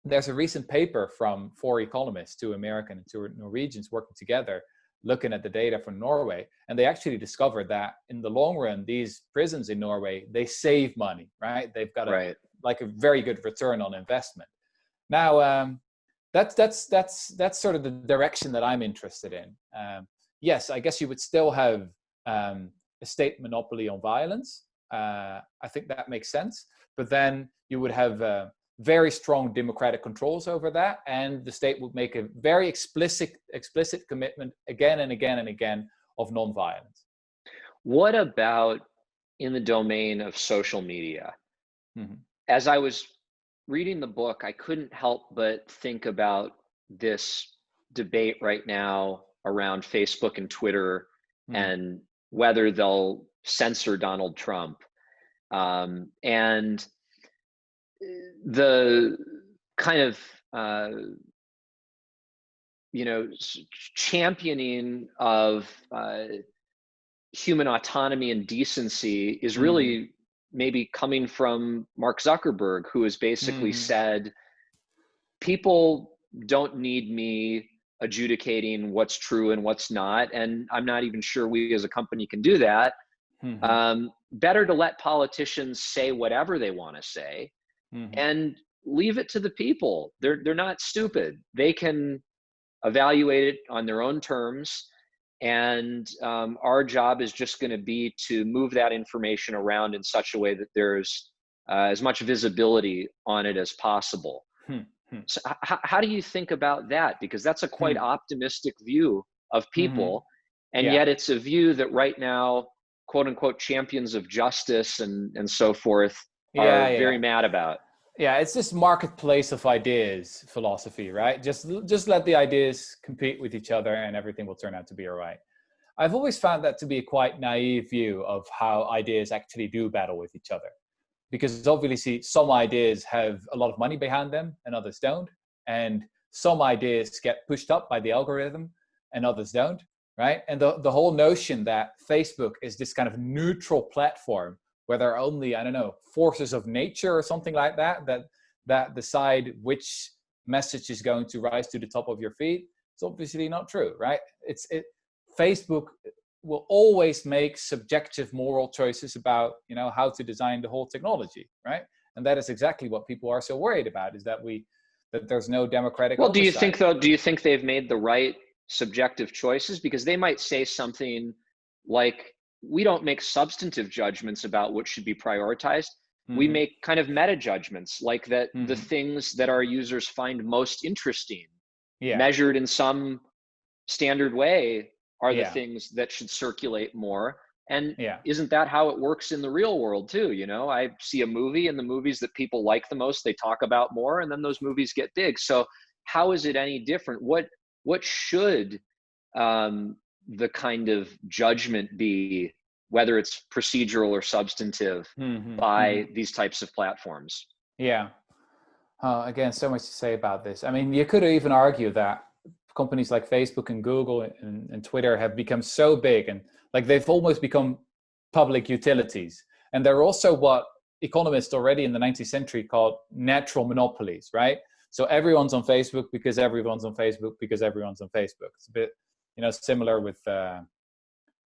there's a recent paper from 4 economists, 2 American and 2 Norwegians working together, looking at the data from Norway. And they actually discovered that in the long run, these prisons in Norway, they save money, right? They've got a very good return on investment. Now, that's sort of the direction that I'm interested in. Yes, I guess you would still have a state monopoly on violence. I think that makes sense. But then you would have very strong democratic controls over that, and the state would make a very explicit commitment again and again and again of nonviolence. What about in the domain of social media? Mm-hmm. As I was reading the book, I couldn't help but think about this debate right now around Facebook and Twitter, mm-hmm. and whether they'll censor Donald Trump. And the kind of championing of human autonomy and decency is really maybe coming from Mark Zuckerberg, who has basically said, people don't need me adjudicating what's true and what's not, and I'm not even sure we as a company can do that. Better to let politicians say whatever they want to say, and leave it to the people. They're not stupid. They can evaluate it on their own terms, and our job is just going to be to move that information around in such a way that there's as much visibility on it as possible. So how do you think about that? Because that's a quite optimistic view of people, and yet it's a view that right now, quote unquote, champions of justice and so forth are very mad about. Yeah, it's this marketplace of ideas philosophy, right? Just let the ideas compete with each other and everything will turn out to be all right. I've always found that to be a quite naive view of how ideas actually do battle with each other. Because obviously some ideas have a lot of money behind them and others don't. And some ideas get pushed up by the algorithm and others don't, right? And the whole notion that Facebook is this kind of neutral platform where there are only, I don't know, forces of nature or something like that decide which message is going to rise to the top of your feed, it's obviously not true, right? Facebook will always make subjective moral choices about, how to design the whole technology, right? And that is exactly what people are so worried about, is that there's no democratic oversight. Do you think they've made the right subjective choices? Because they might say something like, we don't make substantive judgments about what should be prioritized. We make kind of meta judgments, like that the things that our users find most interesting, measured in some standard way, are the things that should circulate more. And isn't that how it works in the real world too? I see a movie, and the movies that people like the most, they talk about more, and then those movies get big. So how is it any different? What should the kind of judgment be, whether it's procedural or substantive, by these types of platforms? Yeah. Again, so much to say about this. I mean, you could even argue that companies like Facebook and Google and Twitter have become so big, and like they've almost become public utilities. And they're also what economists already in the 19th century called natural monopolies, right? So everyone's on Facebook because everyone's on Facebook because everyone's on Facebook. It's a bit, similar with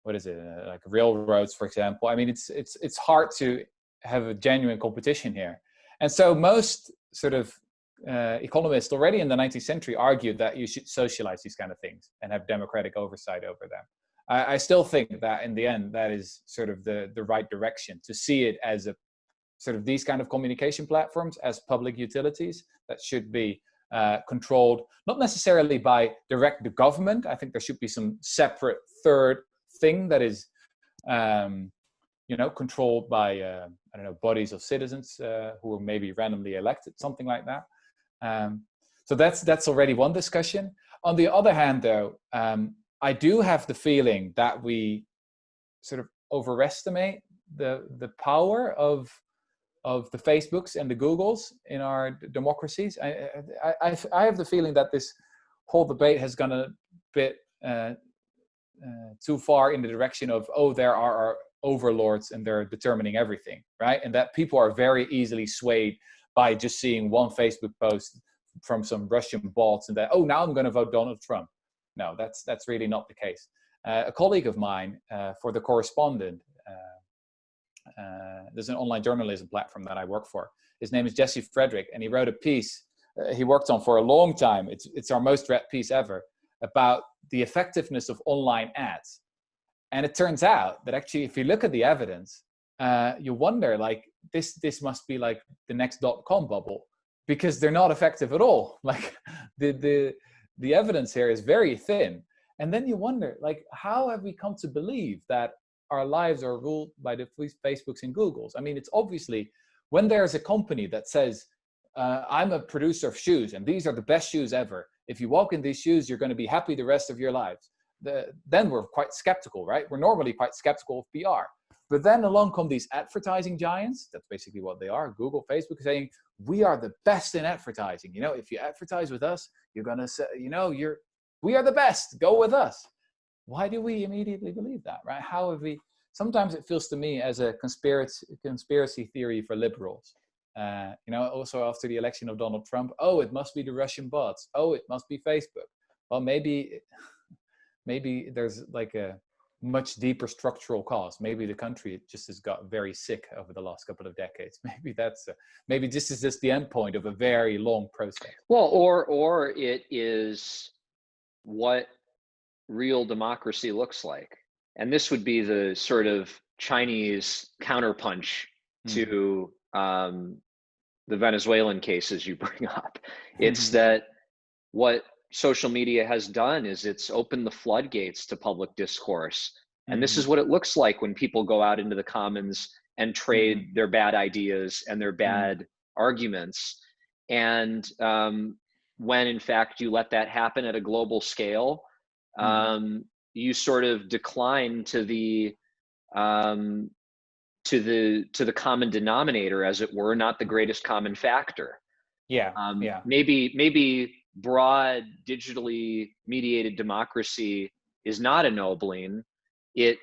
like railroads, for example. I mean, it's hard to have a genuine competition here. And so most sort of economists already in the 19th century argued that you should socialize these kind of things and have democratic oversight over them. I still think that in the end, that is sort of the right direction, to see it as a sort of these kind of communication platforms as public utilities that should be controlled, not necessarily by the government. I think there should be some separate third thing that is, controlled by I don't know, bodies of citizens who were maybe randomly elected, something like that. So that's already one discussion. On the other hand, though, I do have the feeling that we sort of overestimate the power of the Facebooks and the Googles in our democracies. I have the feeling that this whole debate has gone a bit too far in the direction of, oh, there are our overlords and they're determining everything, right? And that people are very easily swayed by just seeing one Facebook post from some Russian bots and that, oh, now I'm going to vote Donald Trump. No, that's really not the case. A colleague of mine for the Correspondent, there's an online journalism platform that I work for. His name is Jesse Frederick, and he wrote a piece he worked on for a long time. It's our most read piece ever, about the effectiveness of online ads. And it turns out that actually, if you look at the evidence, you wonder, like, this must be like the next .com bubble, because they're not effective at all. Like the evidence here is very thin. And then you wonder, like, how have we come to believe that our lives are ruled by the Facebooks and Googles? I mean, it's obviously when there's a company that says, I'm a producer of shoes and these are the best shoes ever. If you walk in these shoes, you're going to be happy the rest of your lives. Then we're quite skeptical, right? We're normally quite skeptical of PR. But then along come these advertising giants. That's basically what they are. Google, Facebook, saying, we are the best in advertising. You know, if you advertise with us, you're going to say, you know, we are the best. Go with us. Why do we immediately believe that, right? How have we? Sometimes it feels to me as a conspiracy theory for liberals. You know, also after the election of Donald Trump, oh, it must be the Russian bots. Oh, it must be Facebook. Well, maybe there's like a much deeper structural cause. Maybe the country just has got very sick over the last couple of decades. Maybe this is just the end point of a very long process. Well, or it is what real democracy looks like. And this would be the sort of Chinese counterpunch to the Venezuelan cases you bring up. It's that what social media has done is it's opened the floodgates to public discourse. And this is what it looks like when people go out into the commons and trade their bad ideas and their bad arguments. And when in fact you let that happen at a global scale, you sort of decline to the common denominator, as it were, not the greatest common factor. Maybe broad digitally mediated democracy is not ennobling. It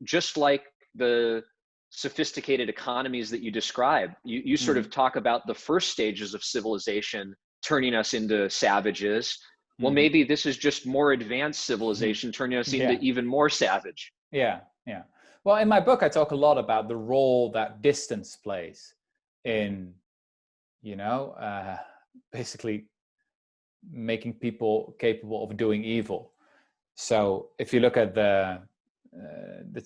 just like the sophisticated economies that you describe, you sort of talk about the first stages of civilization turning us into savages. Well, maybe this is just more advanced civilization turning us into even more savage. Yeah. Well, in my book, I talk a lot about the role that distance plays in, you know, basically making people capable of doing evil. So if you look at the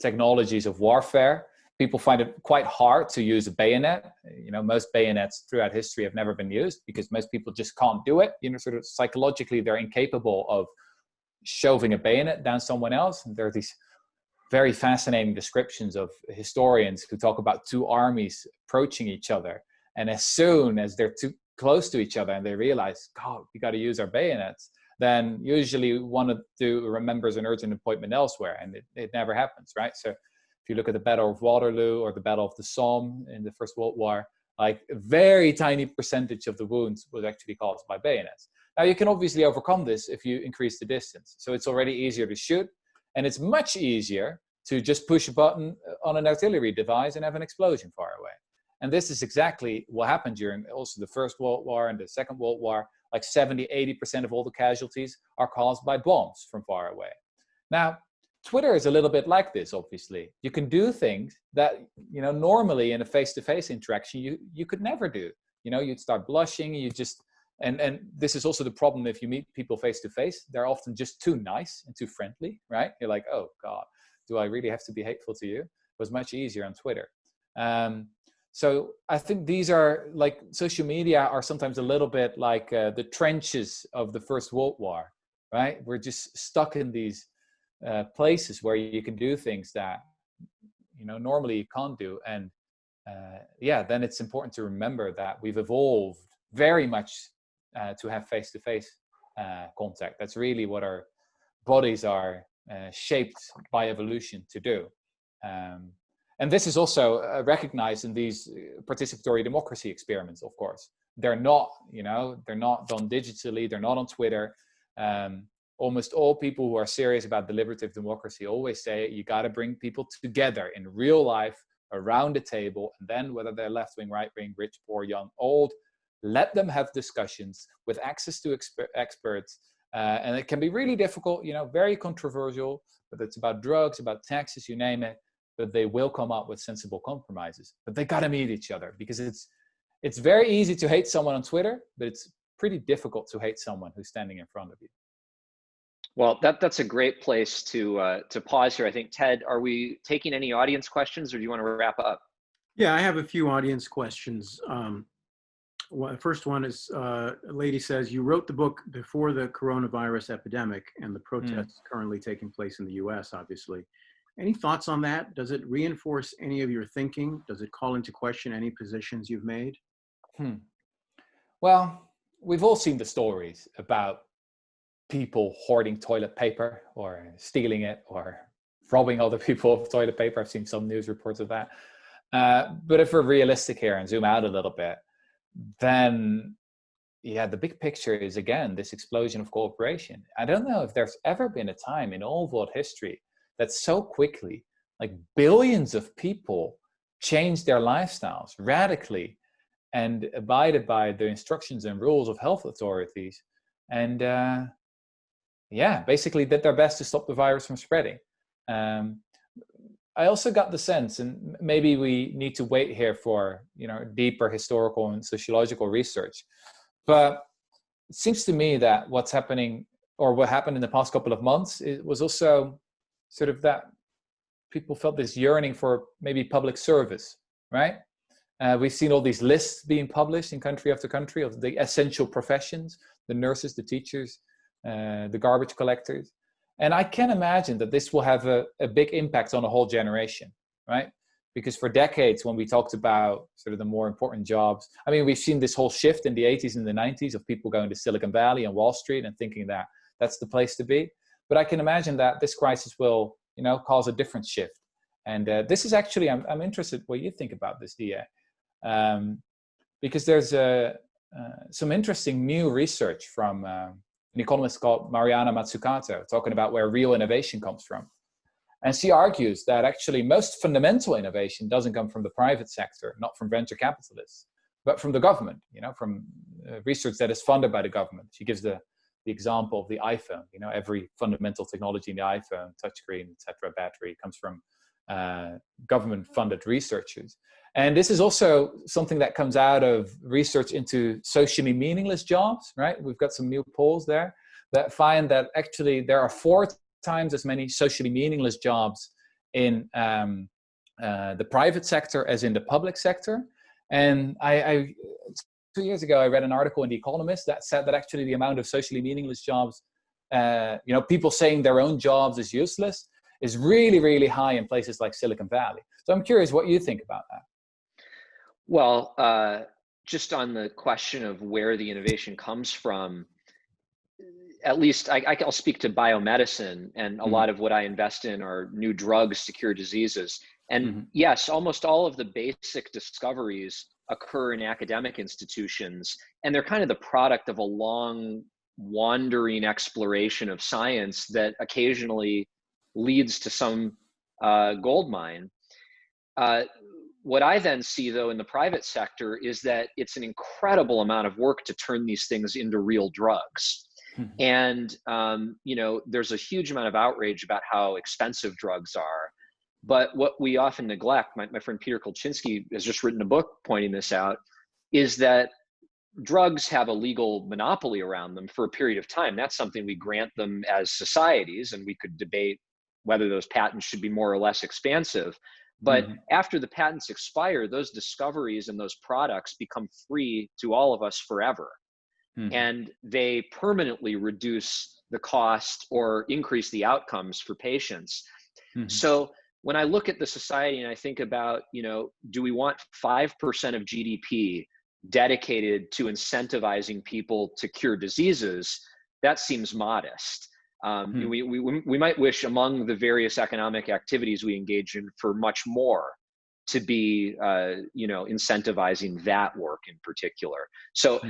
technologies of warfare, people find it quite hard to use a bayonet. You know, most bayonets throughout history have never been used because most people just can't do it. You know, sort of psychologically, they're incapable of shoving a bayonet down someone else. And there are these very fascinating descriptions of historians who talk about two armies approaching each other. And as soon as they're too close to each other and they realize, God, we got to use our bayonets, then usually one of the two remembers an urgent appointment elsewhere, and it never happens, right? So if you look at the Battle of Waterloo or the Battle of the Somme in the First World War, like a very tiny percentage of the wounds was actually caused by bayonets. Now you can obviously overcome this if you increase the distance. So it's already easier to shoot, and it's much easier to just push a button on an artillery device and have an explosion far away. And this is exactly what happened during also the First World War and the Second World War. Like 70, 80% of all the casualties are caused by bombs from far away. Now, Twitter is a little bit like this, obviously. You can do things that, you know, normally in a face-to-face interaction, you could never do. You know, you'd start blushing, you just, and this is also the problem if you meet people face-to-face. They're often just too nice and too friendly, right? You're like, oh God, do I really have to be hateful to you? It was much easier on Twitter. So I think these are like, social media are sometimes a little bit like the trenches of the First World War, right? We're just stuck in these places where you can do things that, you know, normally you can't do. And then it's important to remember that we've evolved very much to have face-to-face contact. That's really what our bodies are shaped by evolution to do. And this is also recognized in these participatory democracy experiments, of course. They're not, they're not done digitally, they're not on Twitter. Almost all people who are serious about deliberative democracy always say you got to bring people together in real life around the table, and then whether they're left-wing, right-wing, rich, poor, young, old, let them have discussions with access to experts. And it can be really difficult, very controversial, whether it's about drugs, about taxes, you name it, but they will come up with sensible compromises. But they got to meet each other, because it's very easy to hate someone on Twitter, but it's pretty difficult to hate someone who's standing in front of you. Well, that's a great place to pause here. I think, Ted, are we taking any audience questions, or do you want to wrap up? Yeah, I have a few audience questions. First one is, a lady says, you wrote the book before the coronavirus epidemic and the protests currently taking place in the US, obviously. Any thoughts on that? Does it reinforce any of your thinking? Does it call into question any positions you've made? Well, we've all seen the stories about people hoarding toilet paper or stealing it or robbing other people of toilet paper. I've seen some news reports of that. But if we're realistic here and zoom out a little bit, then the big picture is, again, this explosion of cooperation. I don't know if there's ever been a time in all world history that so quickly, like billions of people changed their lifestyles radically and abided by the instructions and rules of health authorities, and basically did their best to stop the virus from spreading. I also got the sense, and maybe we need to wait here for deeper historical and sociological research, but it seems to me that what's happening, or what happened in the past couple of months, it was also sort of that people felt this yearning for maybe public service, right? We've seen all these lists being published in country after country of the essential professions, the nurses, the teachers, the garbage collectors. And I can imagine that this will have a big impact on a whole generation, right? Because for decades, when we talked about sort of the more important jobs, I mean, we've seen this whole shift in the 80s and the 90s of people going to Silicon Valley and Wall Street and thinking that that's the place to be. But I can imagine that this crisis will, cause a different shift. And this is actually, I'm interested what you think about this, DA. Because there's some interesting new research from an economist called Mariana Mazzucato, talking about where real innovation comes from. And she argues that actually most fundamental innovation doesn't come from the private sector, not from venture capitalists, but from the government, from research that is funded by the government. She gives the example of the iPhone. Every fundamental technology in the iPhone, touchscreen, etc., battery, comes from government-funded researchers. And this is also something that comes out of research into socially meaningless jobs, right? We've got some new polls there that find that actually there are 4 times as many socially meaningless jobs in the private sector as in the public sector. And I 2 years ago, I read an article in The Economist that said that actually the amount of socially meaningless jobs, people saying their own jobs is useless, is really, really high in places like Silicon Valley. So I'm curious what you think about that. Well, just on the question of where the innovation comes from, at least I'll speak to biomedicine, and a lot of what I invest in are new drugs to cure diseases. And yes, almost all of the basic discoveries occur in academic institutions, and they're kind of the product of a long wandering exploration of science that occasionally leads to some gold mine. What I then see, though, in the private sector is that it's an incredible amount of work to turn these things into real drugs. And, there's a huge amount of outrage about how expensive drugs are. But what we often neglect, my friend Peter Kolchinsky has just written a book pointing this out, is that drugs have a legal monopoly around them for a period of time. That's something we grant them as societies, and we could debate whether those patents should be more or less expansive. But after the patents expire, those discoveries and those products become free to all of us forever. And they permanently reduce the cost or increase the outcomes for patients. So when I look at the society and I think about, do we want 5% of GDP dedicated to incentivizing people to cure diseases? That seems modest. We might wish among the various economic activities we engage in for much more to be, incentivizing that work in particular. So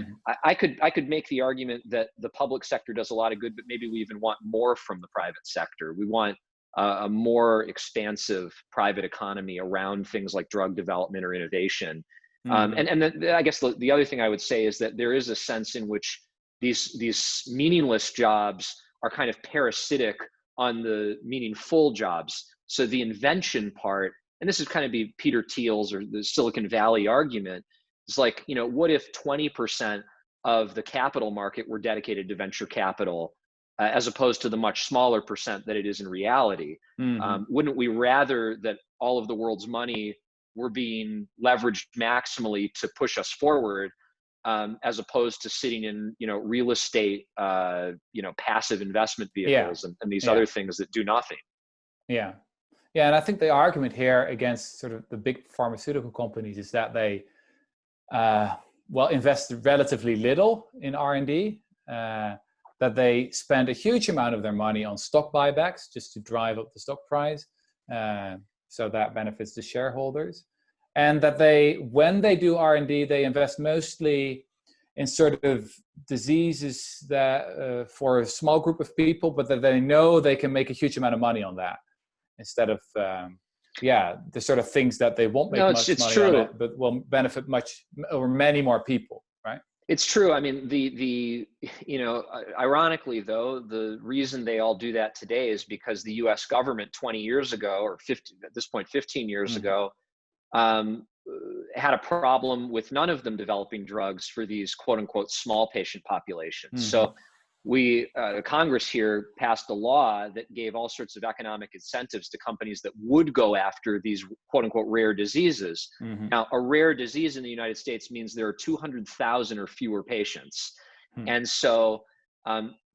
I could make the argument that the public sector does a lot of good, but maybe we even want more from the private sector. We want a more expansive private economy around things like drug development or innovation. And then I guess the other thing I would say is that there is a sense in which these meaningless jobs are kind of parasitic on the meaningful jobs. So the invention part, and this is kind of be Peter Thiel's or the Silicon Valley argument, it's like, what if 20% of the capital market were dedicated to venture capital, as opposed to the much smaller percent that it is in reality? Wouldn't we rather that all of the world's money were being leveraged maximally to push us forward, as opposed to sitting in, real estate, passive investment vehicles and these other things that do nothing? Yeah. Yeah, and I think the argument here against sort of the big pharmaceutical companies is that they, invest relatively little in R&D, that they spend a huge amount of their money on stock buybacks just to drive up the stock price, so that benefits the shareholders, and that when they do R&D, they invest mostly in sort of diseases that for a small group of people, but that they know they can make a huge amount of money on that, instead of the sort of things that they won't make much money on it, but will benefit much or many more people, right? It's true. I mean, ironically though, the reason they all do that today is because the US government 20 years ago, or 15 years ago, had a problem with none of them developing drugs for these quote unquote small patient populations. So Congress here passed a law that gave all sorts of economic incentives to companies that would go after these quote unquote rare diseases. Now, a rare disease in the United States means there are 200,000 or fewer patients. And so,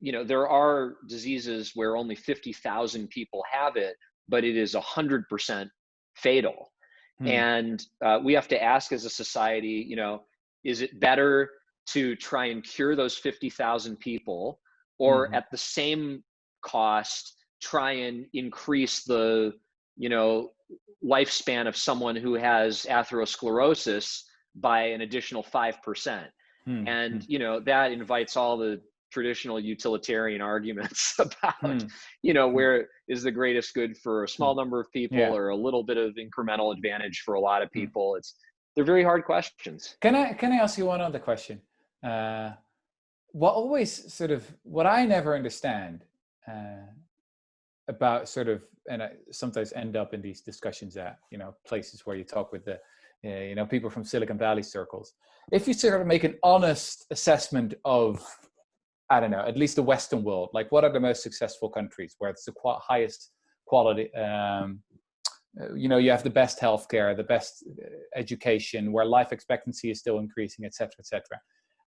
there are diseases where only 50,000 people have it, but it is 100% fatal. And we have to ask as a society, is it better to try and cure those 50,000 people, or at the same cost, try and increase the, lifespan of someone who has atherosclerosis by an additional 5%? And, that invites all the traditional utilitarian arguments about, where is the greatest good for a small number of people or a little bit of incremental advantage for a lot of people. They're very hard questions. Can I ask you one other question? What I never understand about sort of, and I sometimes end up in these discussions at, places where you talk with the, people from Silicon Valley circles. If you sort of make an honest assessment of, I don't know, at least the Western world, like what are the most successful countries where it's the highest quality, you have the best healthcare, the best education, where life expectancy is still increasing, et cetera, et cetera.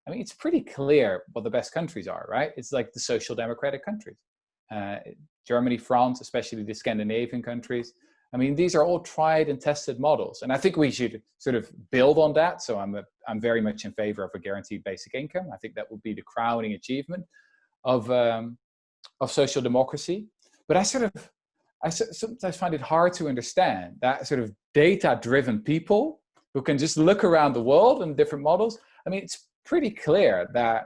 I mean, it's pretty clear what the best countries are, right? It's like the social democratic countries. Germany, France, especially the Scandinavian countries. I mean, these are all tried and tested models. And I think we should sort of build on that. So I'm very much in favor of a guaranteed basic income. I think that would be the crowning achievement of social democracy. But I sometimes find it hard to understand that sort of data-driven people who can just look around the world and different models. I mean, it's pretty clear that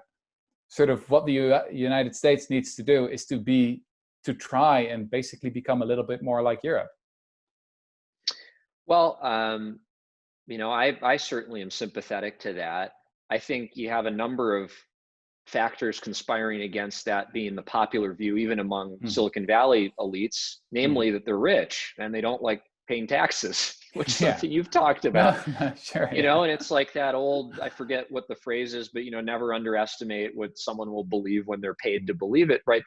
sort of what the United States needs to do is to try and basically become a little bit more like Europe. Well, I certainly am sympathetic to that. I think you have a number of factors conspiring against that being the popular view, even among Silicon Valley elites, namely that they're rich and they don't like paying taxes, which is something you've talked about. Sure, and it's like that old, I forget what the phrase is, but never underestimate what someone will believe when they're paid to believe it, right?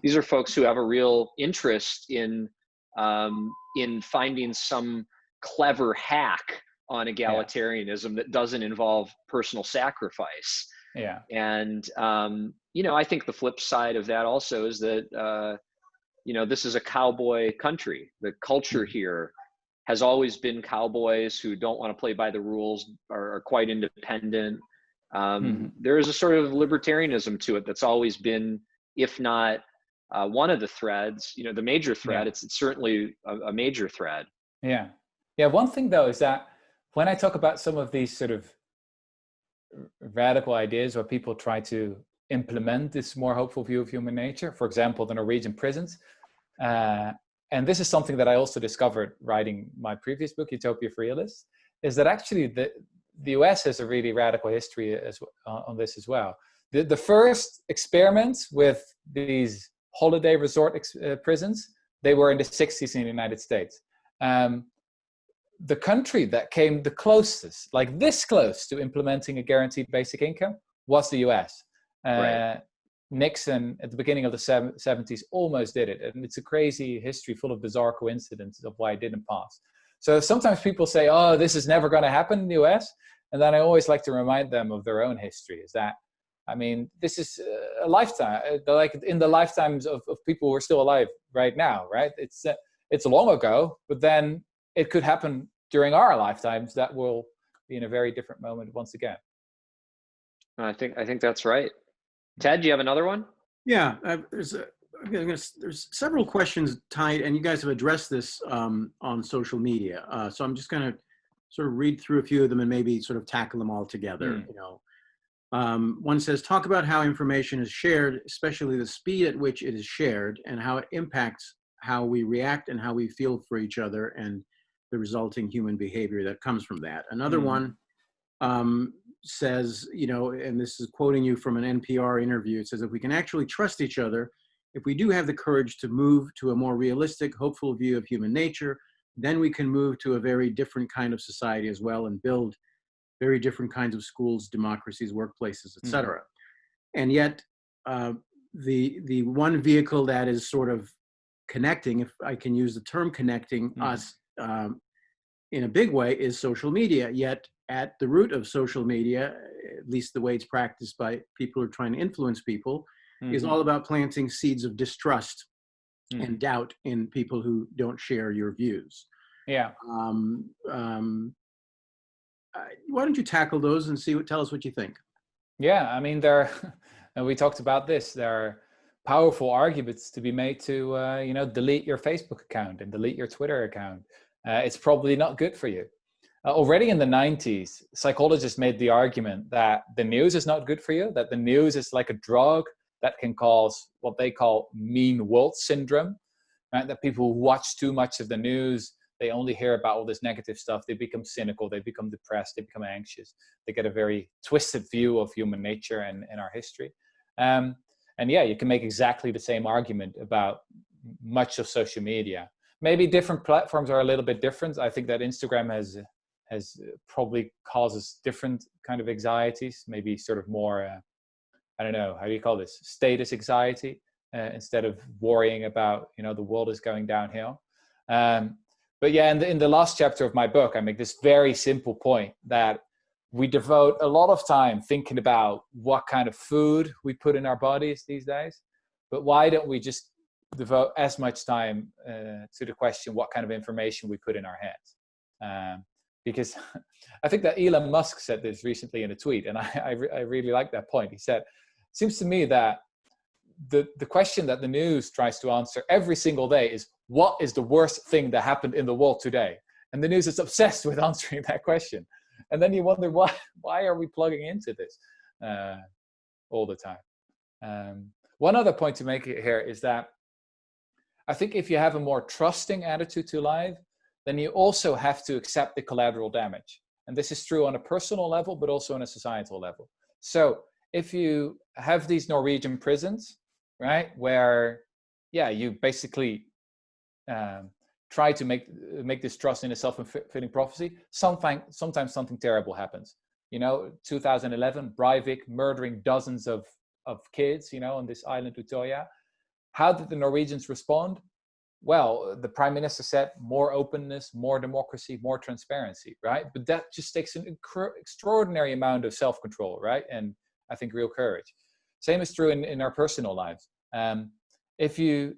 These are folks who have a real interest in finding some clever hack on egalitarianism that doesn't involve personal sacrifice. And I think the flip side of that also is that this is a cowboy country. The culture here has always been cowboys who don't want to play by the rules, are quite independent. There is a sort of libertarianism to it that's always been, if not one of the threads, the major thread. It's certainly a major thread. Yeah. One thing though is that when I talk about some of these sort of radical ideas where people try to implement this more hopeful view of human nature, for example, the Norwegian prisons, and this is something that I also discovered writing my previous book, Utopia for Realists, is that actually the US has a really radical history on this as well. The first experiments with these holiday resort prisons, they were in the 60s in the United States. The country that came the closest, like this close to implementing a guaranteed basic income, was the US. Right. Nixon at the beginning of the 70s almost did it. And it's a crazy history full of bizarre coincidences of why it didn't pass. So sometimes people say, oh, this is never going to happen in the US. And then I always like to remind them of their own history, is that, I mean, this is a lifetime, like in the lifetimes of people who are still alive right now, right? It's long ago, but then it could happen during our lifetimes that will be in a very different moment once again. I think that's right. Ted, do you have another one? Yeah, there's several questions tied, and you guys have addressed this on social media. So I'm just going to sort of read through a few of them and maybe sort of tackle them all together. One says, talk about how information is shared, especially the speed at which it is shared, and how it impacts how we react and how we feel for each other, and the resulting human behavior that comes from that. Another one says, and this is quoting you from an NPR interview, it says, if we can actually trust each other, if we do have the courage to move to a more realistic, hopeful view of human nature, then we can move to a very different kind of society as well and build very different kinds of schools, democracies, workplaces, etc. And yet, the one vehicle that is sort of connecting, if I can use the term connecting us in a big way, is social media. Yet at the root of social media, at least the way it's practiced by people who are trying to influence people, is all about planting seeds of distrust and doubt in people who don't share your views. Yeah. Why don't you tackle those and tell us what you think? Yeah, I mean, and we talked about this, there are powerful arguments to be made to, delete your Facebook account and delete your Twitter account. It's probably not good for you. Already in the 90s, psychologists made the argument that the news is not good for you, that the news is like a drug that can cause what they call mean world syndrome, right? That people who watch too much of the news, they only hear about all this negative stuff, they become cynical, they become depressed, they become anxious, they get a very twisted view of human nature and our history. And yeah, you can make exactly the same argument about much of social media. Maybe different platforms are a little bit different. I think that Instagram has probably causes different kind of anxieties, maybe sort of more, I don't know, how do you call this? Status anxiety, instead of worrying about, the world is going downhill. But yeah, in the last chapter of my book, I make this very simple point that we devote a lot of time thinking about what kind of food we put in our bodies these days. But why don't we just devote as much time to the question, what kind of information we put in our heads? Because I think that Elon Musk said this recently in a tweet, and I really like that point. He said, it seems to me that the question that the news tries to answer every single day is, what is the worst thing that happened in the world today? And the news is obsessed with answering that question. And then you wonder, why are we plugging into this all the time? One other point to make here is that I think if you have a more trusting attitude to life, then you also have to accept the collateral damage. And this is true on a personal level, but also on a societal level. So if you have these Norwegian prisons, right, where, yeah, you basically try to make this trust in a self-fulfilling prophecy, sometimes something terrible happens. 2011, Breivik murdering dozens of kids, on this island Utopia. How did the Norwegians respond? Well, the prime minister said more openness, more democracy, more transparency, right? But that just takes an extraordinary amount of self-control, right? And I think real courage. Same is true in our personal lives. if you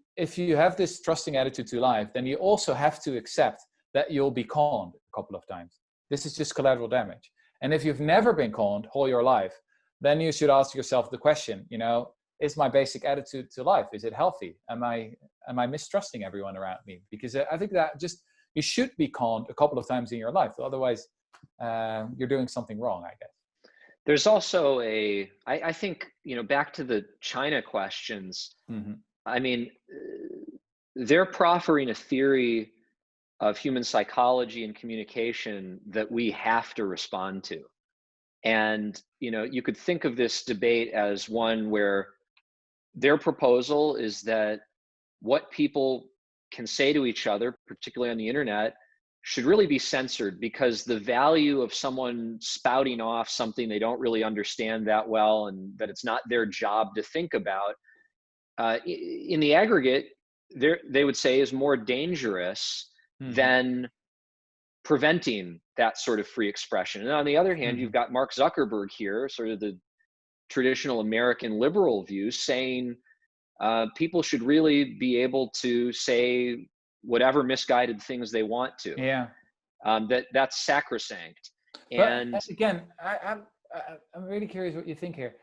have this trusting attitude to life, then you also have to accept that you'll be conned a couple of times. This is just collateral damage. And if you've never been conned all your life, then you should ask yourself the question, is my basic attitude to life, is it healthy? Am I mistrusting everyone around me? Because I think that you should be conned a couple of times in your life. Otherwise, you're doing something wrong, I guess. There's also I think, back to the China questions, I mean, they're proffering a theory of human psychology and communication that we have to respond to. And, you could think of this debate as one where their proposal is that what people can say to each other, particularly on the internet, should really be censored, because the value of someone spouting off something they don't really understand that well and that it's not their job to think about, in the aggregate, they would say is more dangerous than preventing that sort of free expression. And on the other hand, you've got Mark Zuckerberg here, sort of the traditional American liberal view, saying people should really be able to say whatever misguided things they want to. Yeah. That's sacrosanct. And but again, I'm really curious what you think here.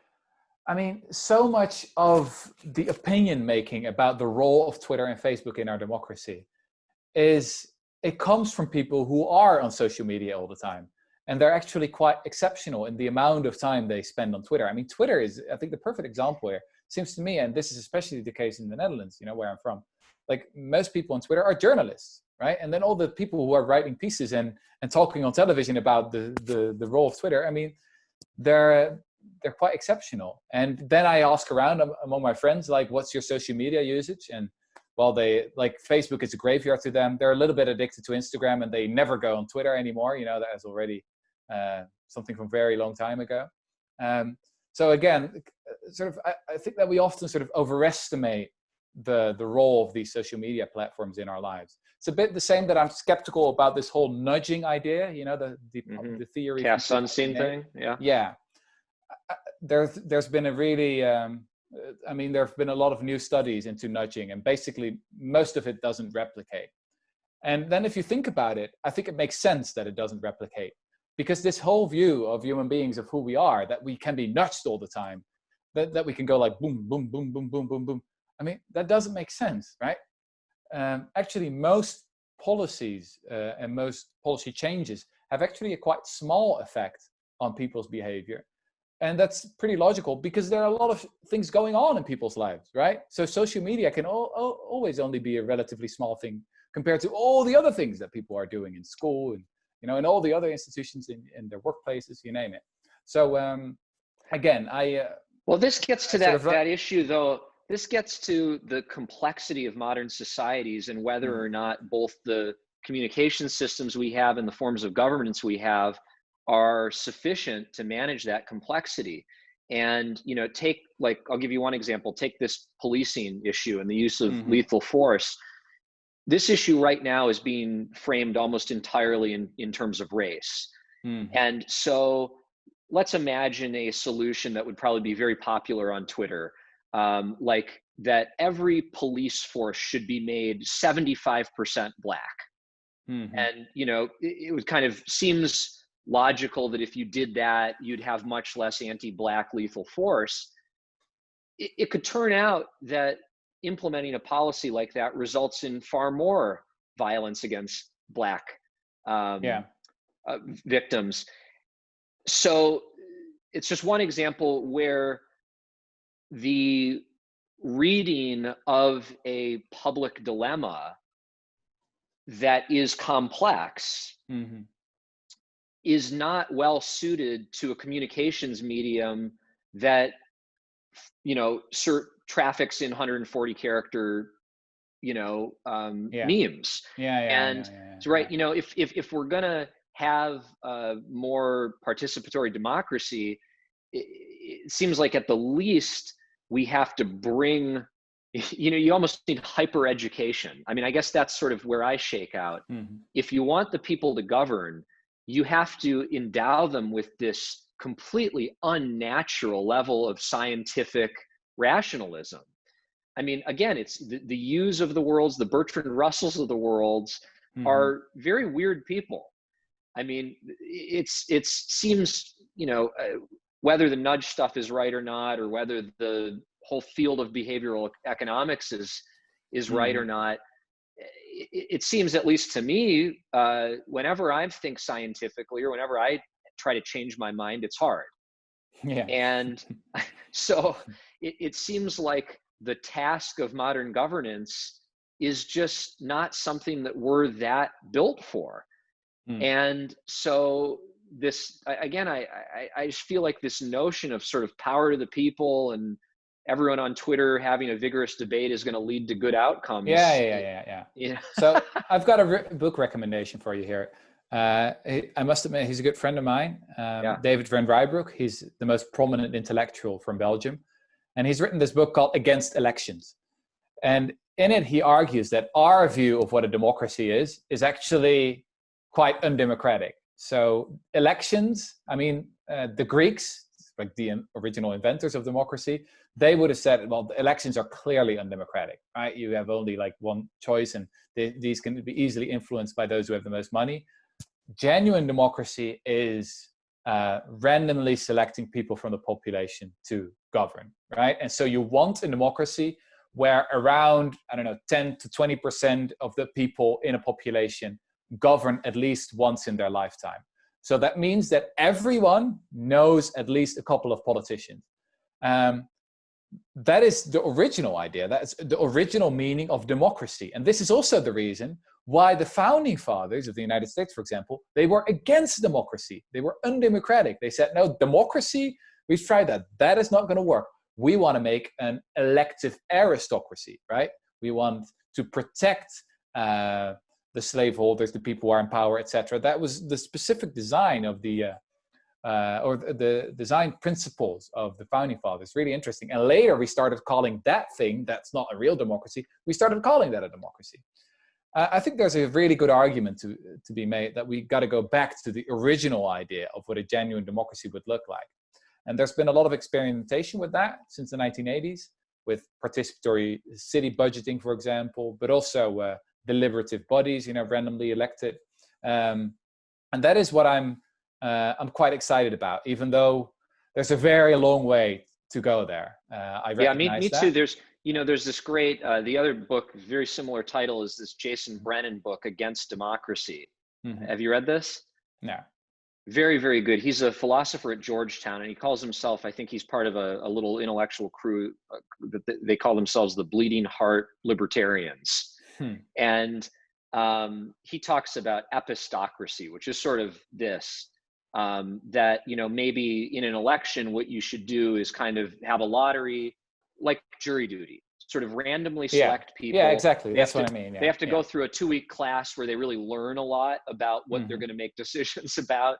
I mean, so much of the opinion making about the role of Twitter and Facebook in our democracy it comes from people who are on social media all the time. And they're actually quite exceptional in the amount of time they spend on Twitter. I mean, Twitter is, I think, the perfect example here. Seems to me, and this is especially the case in the Netherlands, where I'm from, like most people on Twitter are journalists, right? And then all the people who are writing pieces and talking on television about the role of Twitter, I mean, they're quite exceptional. And then I ask around among my friends, like, what's your social media usage? And well, they like Facebook is a graveyard to them. They're a little bit addicted to Instagram and they never go on Twitter anymore. That is already something from a very long time ago. So again, I think that we often sort of overestimate the role of these social media platforms in our lives. It's a bit the same that I'm skeptical about this whole nudging idea, the theory. Cast unseen thing. Yeah. Yeah. There's been a really, there have been a lot of new studies into nudging, and basically most of it doesn't replicate. And then if you think about it, I think it makes sense that it doesn't replicate, because this whole view of human beings, of who we are, that we can be nudged all the time, that we can go like boom, boom, boom, boom, boom, boom, boom. I mean, that doesn't make sense, right? Actually, most policies and most policy changes have actually a quite small effect on people's behavior. And that's pretty logical, because there are a lot of things going on in people's lives, right? So social media can always only be a relatively small thing compared to all the other things that people are doing in school and, in all the other institutions in their workplaces, you name it. So again, well, this gets to that issue, though. This gets to the complexity of modern societies and whether or not both the communication systems we have and the forms of governance we have are sufficient to manage that complexity. And, I'll give you one example. Take this policing issue and the use of lethal force. This issue right now is being framed almost entirely in terms of race. And so let's imagine a solution that would probably be very popular on Twitter, like that every police force should be made 75% Black. And, it would kind of seems logical that if you did that, you'd have much less anti-Black lethal force. It could turn out that implementing a policy like that results in far more violence against Black victims. So it's just one example where the reading of a public dilemma that is complex is not well suited to a communications medium that, traffics in 140 character, memes. So, right. If we're going to have a more participatory democracy, it seems like at the least we have to bring, you almost need hyper education. I mean, I guess that's sort of where I shake out. If you want the people to govern, you have to endow them with this completely unnatural level of scientific rationalism. I mean, again, it's the Hughes of the worlds, the Bertrand Russells of the worlds are very weird people. I mean, it seems, whether the nudge stuff is right or not, or whether the whole field of behavioral economics is right or not, it seems, at least to me, whenever I think scientifically or whenever I try to change my mind, it's hard. Yeah. And so it seems like the task of modern governance is just not something that we're that built for. And so this, again, I just feel like this notion of sort of power to the people and everyone on Twitter having a vigorous debate is going to lead to good outcomes. Yeah. So I've got a book recommendation for you here. I must admit, he's a good friend of mine, David van Rijbroek. He's the most prominent intellectual from Belgium. And he's written this book called Against Elections. And in it, he argues that our view of what a democracy is actually quite undemocratic. So elections, I mean, the Greeks, like the original inventors of democracy, they would have said, well, the elections are clearly undemocratic, right? You have only like one choice, and these can be easily influenced by those who have the most money. Genuine democracy is randomly selecting people from the population to govern, right? And so you want a democracy where around, 10 to 20% of the people in a population govern at least once in their lifetime. So that means that everyone knows at least a couple of politicians. That is the original idea. That's the original meaning of democracy. And this is also the reason why the founding fathers of the United States, for example, they were against democracy. They were undemocratic. They said, no, democracy, we've tried that. That is not going to work. We want to make an elective aristocracy, right? We want to protect the slaveholders, the people who are in power, etc. That was the specific design of the design principles of the founding fathers. Really interesting. And later we started calling that thing that's not a real democracy, we started calling that a democracy. I think there's a really good argument to be made that we got to go back to the original idea of what a genuine democracy would look like. And there's been a lot of experimentation with that since the 1980s, with participatory city budgeting, for example, but also deliberative bodies, randomly elected. And that is what I'm quite excited about, even though there's a very long way to go there. I recognize me that. too. There's this great, the other book, very similar title, is this Jason Brennan book, Against Democracy. Have you read this? No. Very, very good. He's a philosopher at Georgetown, and he calls himself, I think he's part of a little intellectual crew that they call themselves the Bleeding Heart Libertarians. And he talks about epistocracy, which is sort of this, that, maybe in an election, what you should do is kind of have a lottery, like jury duty, sort of randomly select people. Yeah, exactly. That's what I mean. They have to go through a 2-week class where they really learn a lot about what they're going to make decisions about.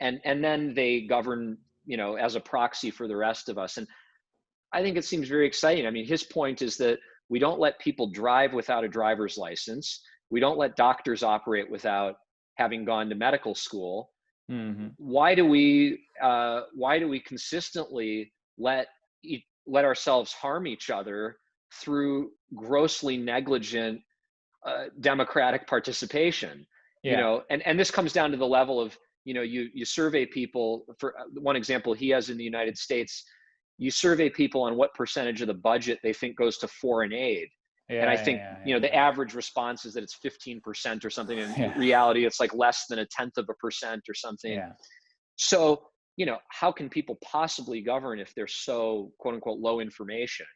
And then they govern, as a proxy for the rest of us. And I think it seems very exciting. I mean, his point is that we don't let people drive without a driver's license. We don't let doctors operate without having gone to medical school. Why do we consistently let ourselves harm each other through grossly negligent democratic participation? And this comes down to the level of, you survey people. For one example he has in the United States, you survey people on what percentage of the budget they think goes to foreign aid. And I think, the average response is that it's 15% or something. In reality, it's like less than 1/10% or something. So, how can people possibly govern if they're so, quote unquote, low information?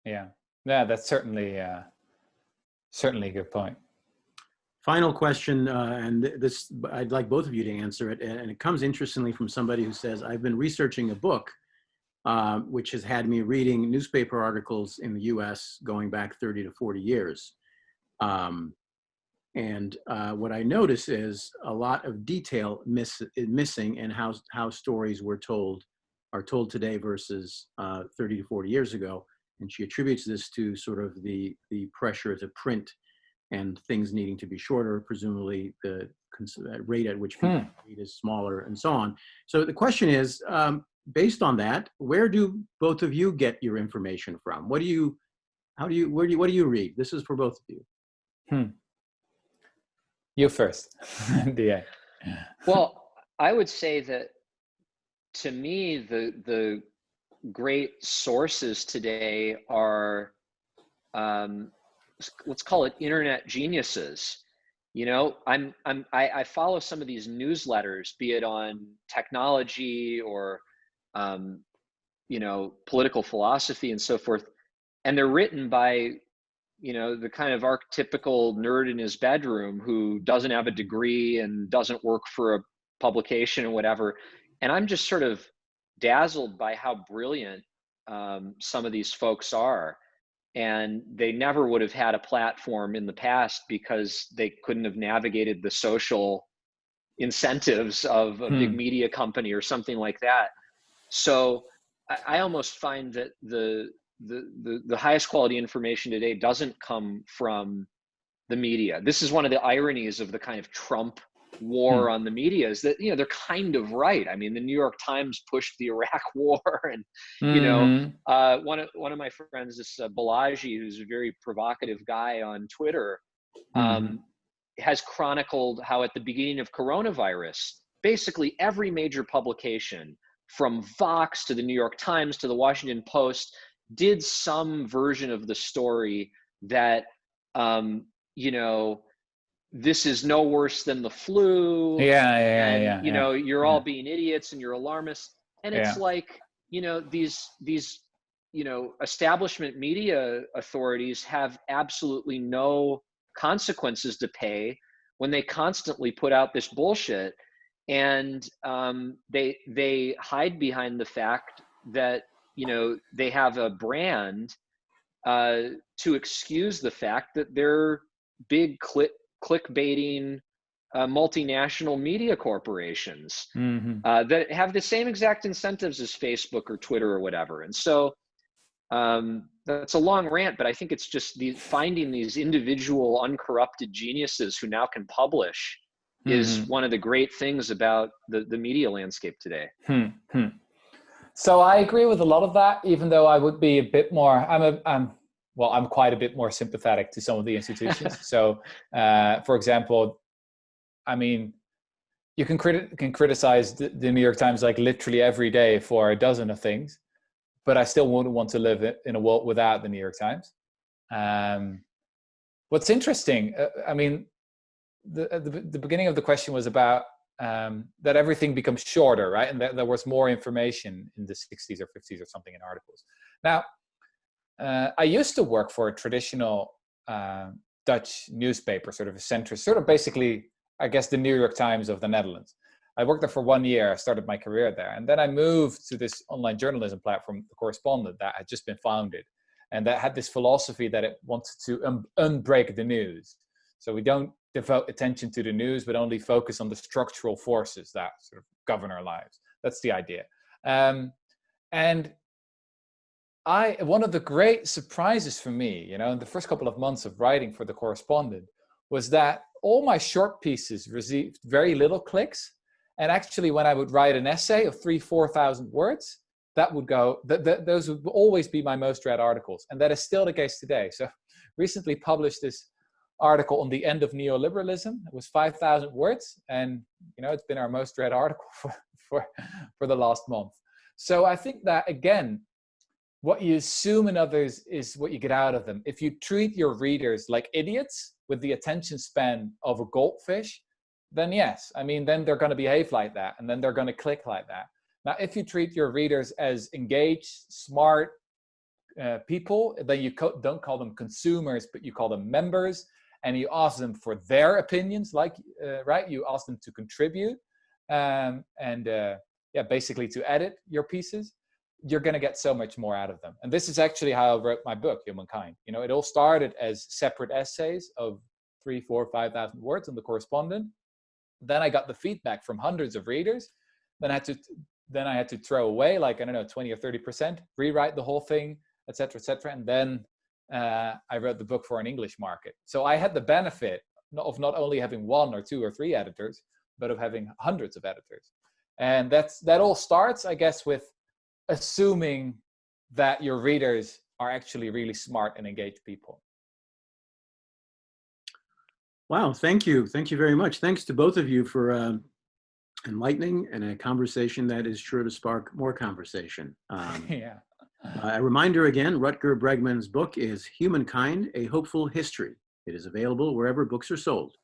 Yeah, that's certainly a good point. Final question, and this, I'd like both of you to answer it. And it comes interestingly from somebody who says, I've been researching a book, which has had me reading newspaper articles in the US going back 30 to 40 years. And what I notice is a lot of detail missing in how stories are told today versus 30 to 40 years ago. And she attributes this to sort of the pressure to print and things needing to be shorter, presumably the rate at which people read is smaller, and so on. So the question is, based on that, where do both of you get your information from? What do you read? This is for both of you. You first. Yeah. Well, I would say that to me, the great sources today are, let's call it internet geniuses. You know, I follow some of these newsletters, be it on technology or, you know, political philosophy and so forth, and they're written by, you know, the kind of archetypical nerd in his bedroom who doesn't have a degree and doesn't work for a publication or whatever. And I'm just sort of dazzled by how brilliant some of these folks are. And they never would have had a platform in the past because they couldn't have navigated the social incentives of a big media company or something like that. So I almost find that the highest quality information today doesn't come from the media. This is one of the ironies of the kind of Trump war on the media, is that, you know, they're kind of right. I mean, the New York Times pushed the Iraq war, and you know, one of my friends, this Balaji, who's a very provocative guy on Twitter, has chronicled how at the beginning of coronavirus, basically every major publication, from Vox to the New York Times to the Washington Post, did some version of the story that, you know, this is no worse than the flu. You know, you're all being idiots and you're alarmists. And it's like, you know, these, you know, establishment media authorities have absolutely no consequences to pay when they constantly put out this bullshit. And they hide behind the fact that, you know, they have a brand to excuse the fact that they're big clickbaiting multinational media corporations that have the same exact incentives as Facebook or Twitter or whatever. And so that's a long rant, but I think it's just finding these individual uncorrupted geniuses who now can publish is one of the great things about the media landscape today. So I agree with a lot of that, even though I would be a bit more, I'm quite a bit more sympathetic to some of the institutions. So, for example, I mean, you can criticize the New York Times like literally every day for a dozen of things, but I still wouldn't want to live in a world without the New York Times. What's interesting, I mean, the beginning of the question was about that everything becomes shorter, right? And that there was more information in the 60s or 50s or something in articles. Now, I used to work for a traditional Dutch newspaper, sort of a centrist, sort of basically, I guess, the New York Times of the Netherlands. I worked there for 1 year. I started my career there. And then I moved to this online journalism platform, The Correspondent, that had just been founded. And that had this philosophy that it wanted to unbreak the news. So we don't devote attention to the news, but only focus on the structural forces that sort of govern our lives. That's the idea. And one of the great surprises for me, you know, in the first couple of months of writing for The Correspondent, was that all my short pieces received very little clicks. And actually, when I would write an essay of 3,000-4,000 words, that would go, those would always be my most read articles. And that is still the case today. So recently published this article on the end of neoliberalism. It was 5,000 words. And, you know, it's been our most read article for the last month. So I think that, again, what you assume in others is what you get out of them. If you treat your readers like idiots with the attention span of a goldfish, then yes, I mean, then they're going to behave like that, and then they're going to click like that. Now, if you treat your readers as engaged, smart people, then you don't call them consumers, but you call them members, and you ask them for their opinions, like, right? You ask them to contribute basically to edit your pieces. You're going to get so much more out of them. And this is actually how I wrote my book, Humankind. You know, it all started as separate essays of 3,000, 4,000, 5,000 words on The Correspondent. Then I got the feedback from hundreds of readers. Then I had to throw away, like, I don't know, 20 or 30%, rewrite the whole thing, et cetera, et cetera. And then I wrote the book for an English market. So I had the benefit of not only having 1 or 2 or 3 editors, but of having hundreds of editors. And that all starts, I guess, with assuming that your readers are actually really smart and engaged people. Wow, thank you. Thank you very much. Thanks to both of you for enlightening and a conversation that is sure to spark more conversation. Yeah. A reminder again, Rutger Bregman's book is Humankind, A Hopeful History. It is available wherever books are sold.